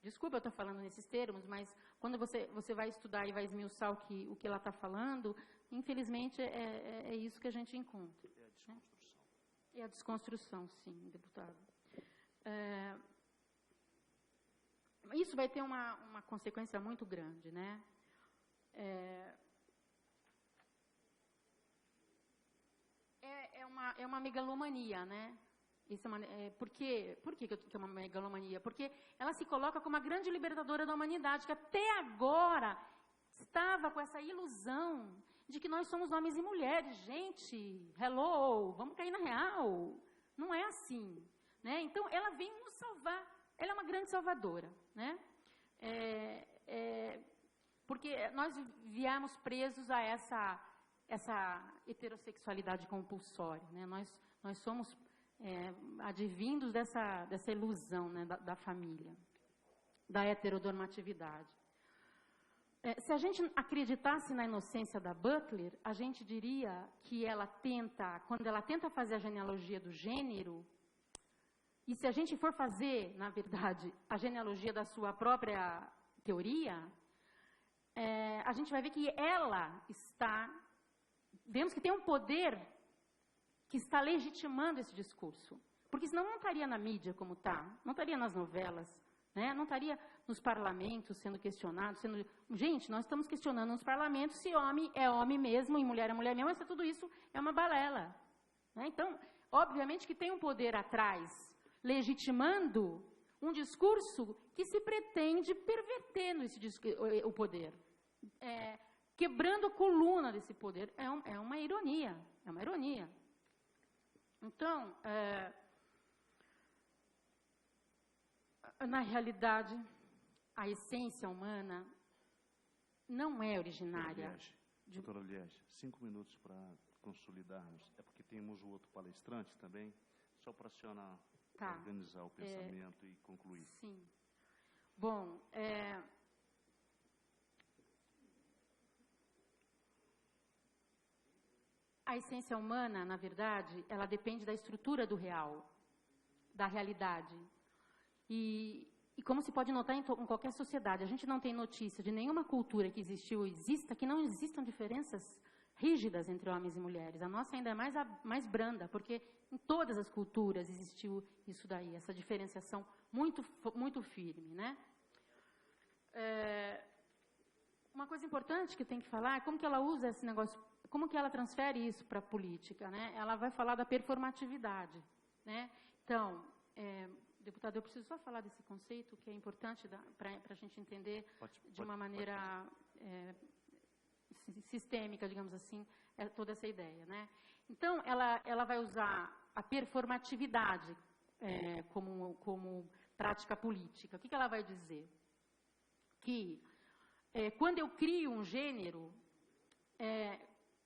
Desculpa eu estar falando nesses termos, mas quando você vai estudar e vai esmiuçar o que ela está falando, infelizmente é isso que a gente encontra. É a desconstrução. É a desconstrução, sim, deputado. Isso vai ter uma consequência muito grande, né? É uma megalomania, né? Por que é uma megalomania? Porque ela se coloca como a grande libertadora da humanidade, que até agora estava com essa ilusão de que nós somos homens e mulheres. Gente, hello, vamos cair na real. Não é assim, né? Então, ela vem nos salvar. Ela é uma grande salvadora, né? Porque nós viemos presos a essa heterossexualidade compulsória, né? Nós somos advindos dessa ilusão, né, da família, da heteronormatividade. Se a gente acreditasse na inocência da Butler, a gente diria que quando ela tenta fazer a genealogia do gênero, e se a gente for fazer, na verdade, a genealogia da sua própria teoria, a gente vai ver que vemos que tem um poder que está legitimando esse discurso. Porque senão não estaria na mídia como está, não estaria nas novelas, né? Não estaria nos parlamentos sendo questionado. Gente, nós estamos questionando nos parlamentos se homem é homem mesmo e mulher é mulher mesmo, mas tudo isso é uma balela. Né? Então, obviamente que tem um poder atrás, legitimando um discurso que se pretende perverter o poder. Quebrando a coluna desse poder. É uma ironia, é uma ironia. Então, na realidade, a essência humana não é originária. Doutora Liege, 5 minutos para consolidarmos. É porque temos o outro palestrante também, só para a senhora organizar o pensamento e concluir. Sim. Bom, a essência humana, na verdade, ela depende da estrutura do real, da realidade. E como se pode notar em qualquer sociedade, a gente não tem notícia de nenhuma cultura que existiu ou exista, que não existam diferenças rígidas entre homens e mulheres. A nossa ainda é mais branda, porque em todas as culturas existiu isso daí, essa diferenciação muito, muito firme, né? Uma coisa importante que tem que falar é como que ela usa esse negócio, como que ela transfere isso para a política, né? Ela vai falar da performatividade, né? Então, deputado, eu preciso só falar desse conceito que é importante para a gente entender de uma maneira sistêmica, digamos assim, toda essa ideia, né? Então, ela vai usar a performatividade como prática política. O que ela vai dizer? Que quando eu crio um gênero,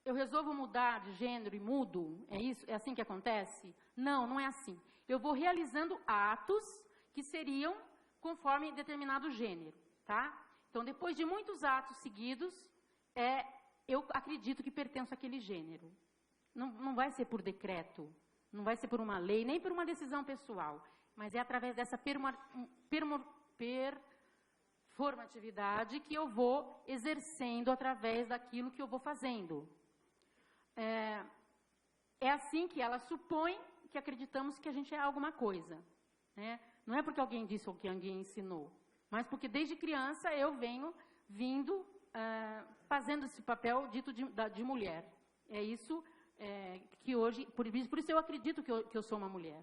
eu resolvo mudar de gênero e mudo? É assim que acontece? Não, não é assim. Eu vou realizando atos que seriam conforme determinado gênero, tá? Então, depois de muitos atos seguidos, eu acredito que pertenço àquele gênero. Não vai ser por decreto, não vai ser por uma lei, nem por uma decisão pessoal, mas é através dessa performatividade que eu vou exercendo através daquilo que eu vou fazendo. É assim que ela supõe que acreditamos que a gente é alguma coisa, né? Não é porque alguém disse ou que alguém ensinou, mas porque desde criança eu venho fazendo esse papel dito de mulher. É isso que hoje, por isso eu acredito que eu sou uma mulher.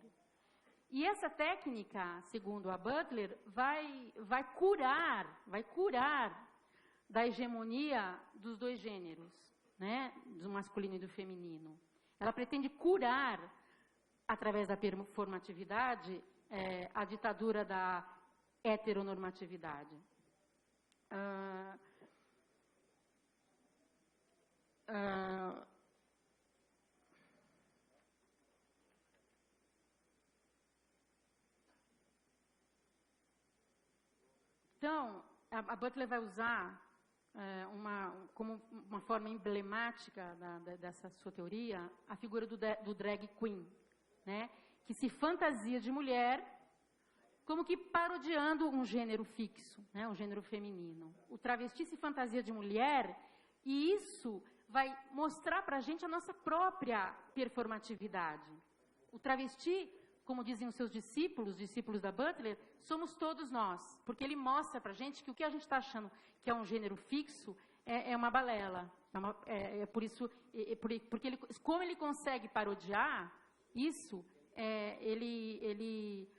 E essa técnica, segundo a Butler, vai curar da hegemonia dos dois gêneros, né? Do masculino e do feminino. Ela pretende curar, através da performatividade, a ditadura da heteronormatividade. Então, a Butler vai usar como uma forma emblemática dessa sua teoria a figura do drag queen, né? Que se fantasia de mulher, como que parodiando um gênero fixo, né? Um gênero feminino. O travesti se fantasia de mulher e isso vai mostrar para a gente a nossa própria performatividade. O travesti, como dizem os seus discípulos da Butler, somos todos nós, porque ele mostra para a gente que o que a gente está achando que é um gênero fixo é uma balela. Porque como ele consegue parodiar isso, ele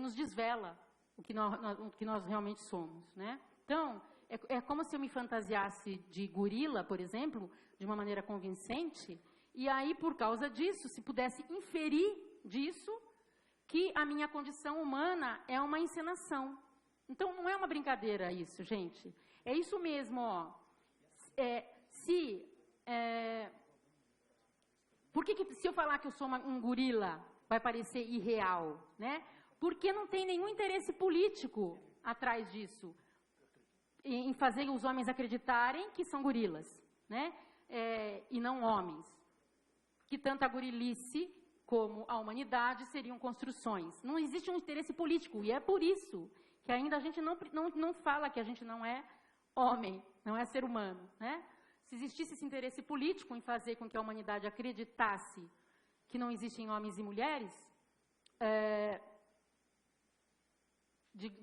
nos desvela o que nós realmente somos, né? Então, é como se eu me fantasiasse de gorila, por exemplo, de uma maneira convincente, e aí, por causa disso, se pudesse inferir disso, que a minha condição humana é uma encenação. Então, não é uma brincadeira isso, gente. É isso mesmo, ó. Por que se eu falar que eu sou um gorila, vai parecer irreal, né? Porque não tem nenhum interesse político atrás disso, em fazer os homens acreditarem que são gorilas, né? E não homens. Que tanto a gorilice como a humanidade seriam construções. Não existe um interesse político, e é por isso que ainda a gente não fala que a gente não é homem, não é ser humano, né? Se existisse esse interesse político em fazer com que a humanidade acreditasse que não existem homens e mulheres,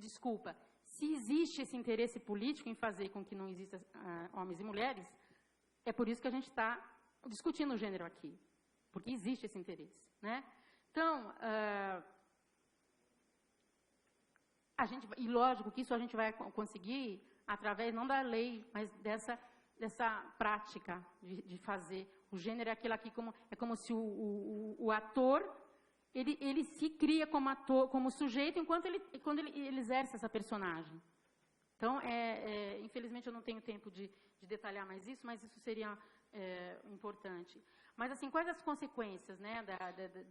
desculpa, se existe esse interesse político em fazer com que não existam homens e mulheres, é por isso que a gente está discutindo o gênero aqui, porque existe esse interesse, né? Então, e lógico que isso a gente vai conseguir através não da lei, mas dessa prática de fazer. O gênero é aquilo aqui como se o ator ele se cria como ator, como sujeito, quando ele exerce essa personagem. Então, infelizmente, eu não tenho tempo de detalhar mais isso, mas isso seria importante. Mas, assim, quais as consequências, né,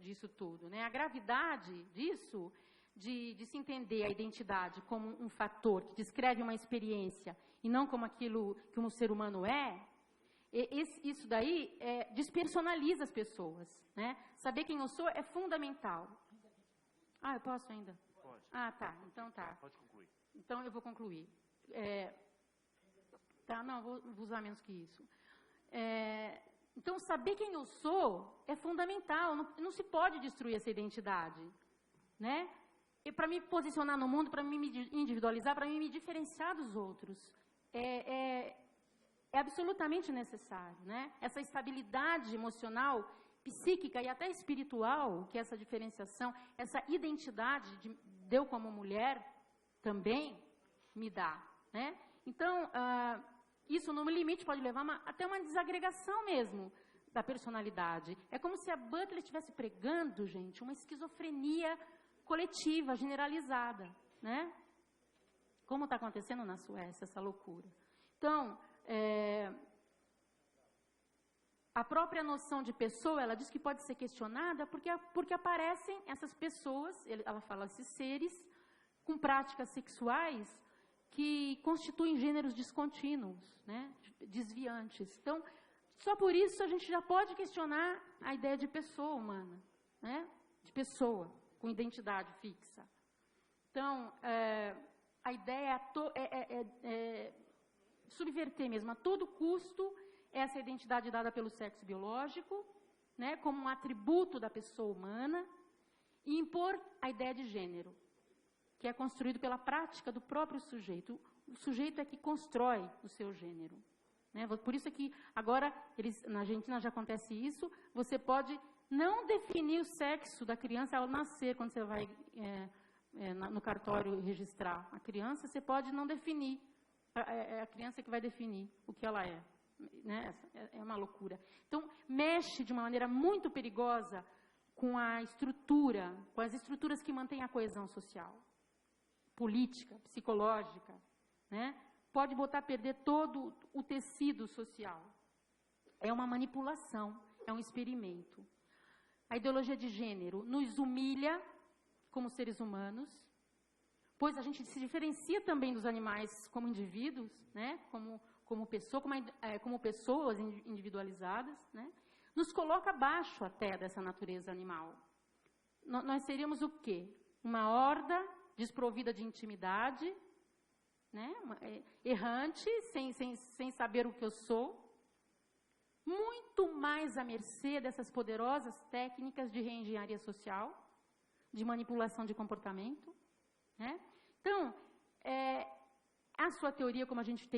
disso tudo? Né? A gravidade disso, de se entender a identidade como um fator que descreve uma experiência e não como aquilo que um ser humano isso daí despersonaliza as pessoas, né? Saber quem eu sou é fundamental. Eu posso ainda? Pode. Tá. Então tá. Pode concluir. Então eu vou concluir. Não, vou usar menos que isso. Então, saber quem eu sou é fundamental. Não se pode destruir essa identidade, né? E para me posicionar no mundo, para me individualizar, para me diferenciar dos outros, é absolutamente necessário, né? Essa estabilidade emocional, psíquica e até espiritual, que essa diferenciação, essa identidade de eu como mulher também me dá, né? Então, isso no limite pode levar até uma desagregação mesmo da personalidade. É como se a Butler estivesse pregando, gente, uma esquizofrenia coletiva, generalizada, né? Como está acontecendo na Suécia, essa loucura. Então, a própria noção de pessoa, ela diz que pode ser questionada porque aparecem essas pessoas, ela fala esses seres, com práticas sexuais que constituem gêneros descontínuos, né? Desviantes. Então, só por isso a gente já pode questionar a ideia de pessoa humana, né? De pessoa com identidade fixa. Então, a ideia é subverter mesmo a todo custo essa identidade dada pelo sexo biológico, né, como um atributo da pessoa humana, e impor a ideia de gênero, que é construído pela prática do próprio sujeito. O sujeito é que constrói o seu gênero, né? Por isso é que agora, na Argentina já acontece isso, você pode não definir o sexo da criança ao nascer, quando você vai no cartório registrar a criança, você pode não definir. É a criança que vai definir o que ela é. Né? É uma loucura. Então, mexe de uma maneira muito perigosa com a estrutura, com as estruturas que mantêm a coesão social, política, psicológica, né? Pode botar a perder todo o tecido social. É uma manipulação, é um experimento. A ideologia de gênero nos humilha como seres humanos, pois a gente se diferencia também dos animais como indivíduos, né? Como pessoas individualizadas, né? Nos coloca abaixo até dessa natureza animal. Nós seríamos o quê? Uma horda desprovida de intimidade, né? Errante, sem saber o que eu sou, muito mais à mercê dessas poderosas técnicas de reengenharia social, de manipulação de comportamento, né? Então, a sua teoria, como a gente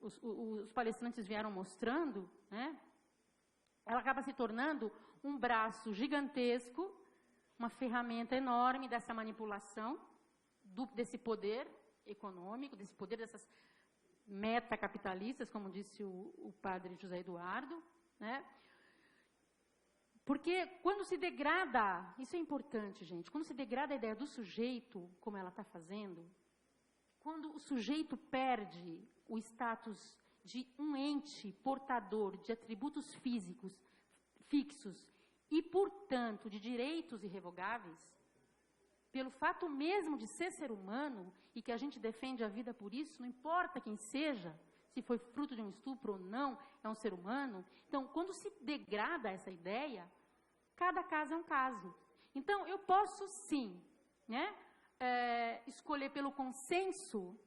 os palestrantes vieram mostrando, né? Ela acaba se tornando um braço gigantesco, uma ferramenta enorme dessa manipulação, desse poder econômico, desse poder dessas metacapitalistas, como disse o padre José Eduardo, né? Porque quando se degrada, isso é importante, gente, quando se degrada a ideia do sujeito, como ela está fazendo, quando o sujeito perde o status de um ente portador de atributos físicos fixos e, portanto, de direitos irrevogáveis, pelo fato mesmo de ser humano e que a gente defende a vida por isso, não importa quem seja, se foi fruto de um estupro ou não, é um ser humano. Então, quando se degrada essa ideia, cada caso é um caso. Então, eu posso sim, né, escolher pelo consenso,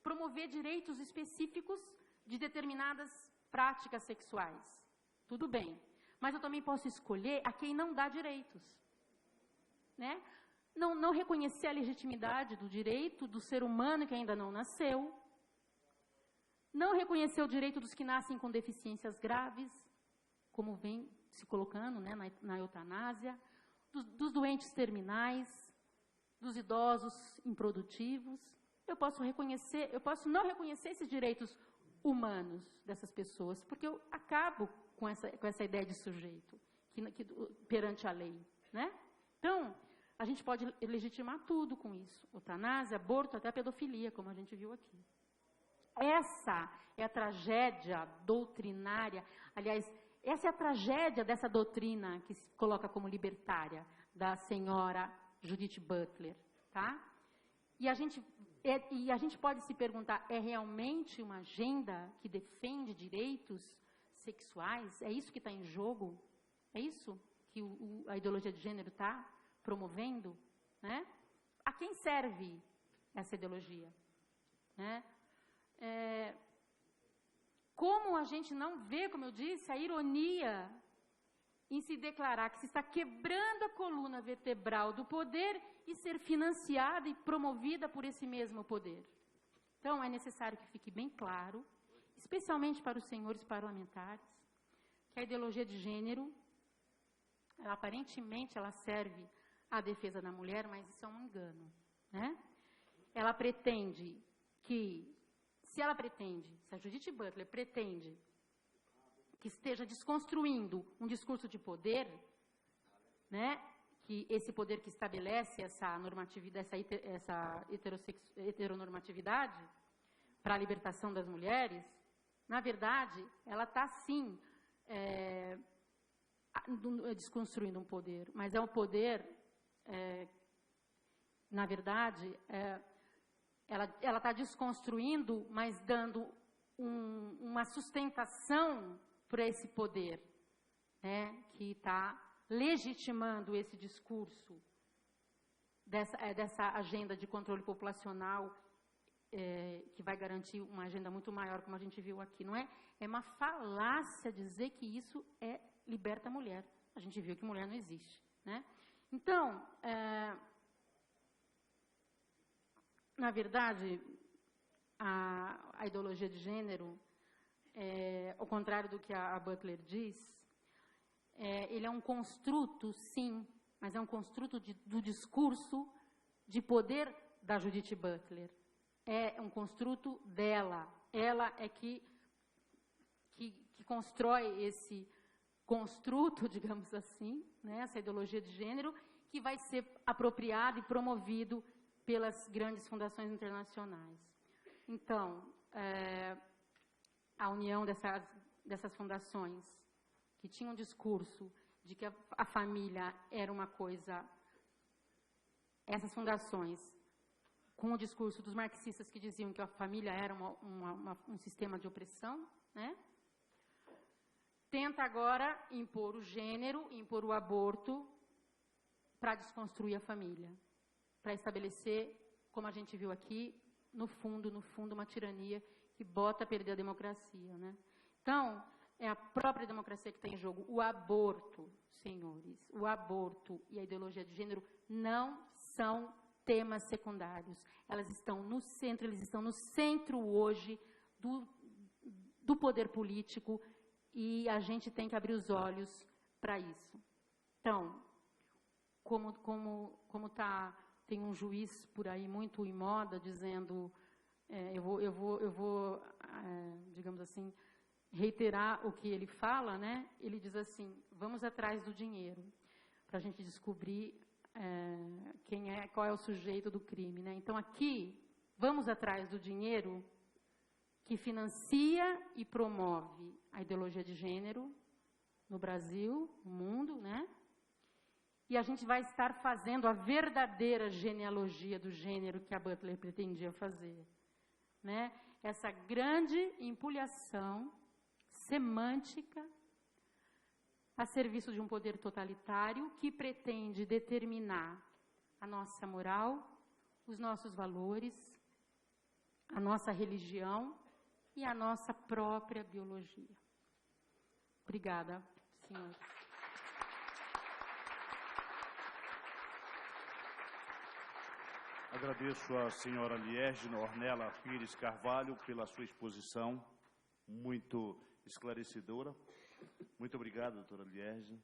promover direitos específicos de determinadas práticas sexuais. Tudo bem. Mas eu também posso escolher a quem não dá direitos. Né? Não reconhecer a legitimidade do direito do ser humano que ainda não nasceu. Não reconhecer o direito dos que nascem com deficiências graves, como vem se colocando, né, na eutanásia, dos doentes terminais, dos idosos improdutivos. Eu posso não reconhecer esses direitos humanos dessas pessoas, porque eu acabo com essa ideia de sujeito perante a lei. Né? Então, a gente pode legitimar tudo com isso. Eutanásia, aborto, até pedofilia, como a gente viu aqui. Essa é a tragédia doutrinária, aliás, essa é a tragédia dessa doutrina que se coloca como libertária, da senhora Judith Butler. Tá? E a gente pode se perguntar, é realmente uma agenda que defende direitos sexuais? É isso que está em jogo? É isso que a ideologia de gênero está promovendo? Né? A quem serve essa ideologia? Né? Como a gente não vê, como eu disse, a ironia em se declarar que se está quebrando a coluna vertebral do poder e ser financiada e promovida por esse mesmo poder. Então, é necessário que fique bem claro, especialmente para os senhores parlamentares, que a ideologia de gênero, aparentemente, ela serve à defesa da mulher, mas isso é um engano. Né? Ela pretende que, se a Judith Butler pretende que esteja desconstruindo um discurso de poder, né, que esse poder que estabelece essa normatividade, essa heteronormatividade para a libertação das mulheres, na verdade, ela está, sim, desconstruindo um poder, mas é um poder, na verdade, ela está desconstruindo, mas dando uma sustentação para esse poder, né, que está legitimando esse discurso dessa agenda de controle populacional, que vai garantir uma agenda muito maior, como a gente viu aqui. Não é? É uma falácia dizer que isso liberta a mulher. A gente viu que mulher não existe. Né? Então, na verdade, a ideologia de gênero, ao contrário do que a Butler diz, ele é um construto, sim, mas é um construto do discurso de poder da Judith Butler. É um construto dela. Ela é que constrói esse construto, digamos assim, né, essa ideologia de gênero, que vai ser apropriado e promovido pelas grandes fundações internacionais. Então, a união dessas fundações, que tinham um discurso de que a família era uma coisa... Essas fundações, com o discurso dos marxistas que diziam que a família era um sistema de opressão, né? Tenta agora impor o gênero, impor o aborto, para desconstruir a família, para estabelecer, como a gente viu aqui, no fundo, uma tirania que bota a perder a democracia. Né? Então, é a própria democracia que está em jogo. O aborto, senhores, o aborto e a ideologia de gênero não são temas secundários. Elas estão no centro, eles estão no centro hoje do poder político, e a gente tem que abrir os olhos para isso. Então, tem um juiz por aí muito em moda dizendo, eu vou digamos assim, reiterar o que ele fala, né? Ele diz assim: vamos atrás do dinheiro para a gente descobrir qual é o sujeito do crime, né? Então aqui vamos atrás do dinheiro que financia e promove a ideologia de gênero no Brasil, no mundo, né? E a gente vai estar fazendo a verdadeira genealogia do gênero que a Butler pretendia fazer, né? Essa grande empulhação semântica a serviço de um poder totalitário que pretende determinar a nossa moral, os nossos valores, a nossa religião e a nossa própria biologia. Obrigada, senhores. Agradeço à senhora Liérgina Ornella Pires Carvalho pela sua exposição muito esclarecedora. Muito obrigado, doutora Liérgina.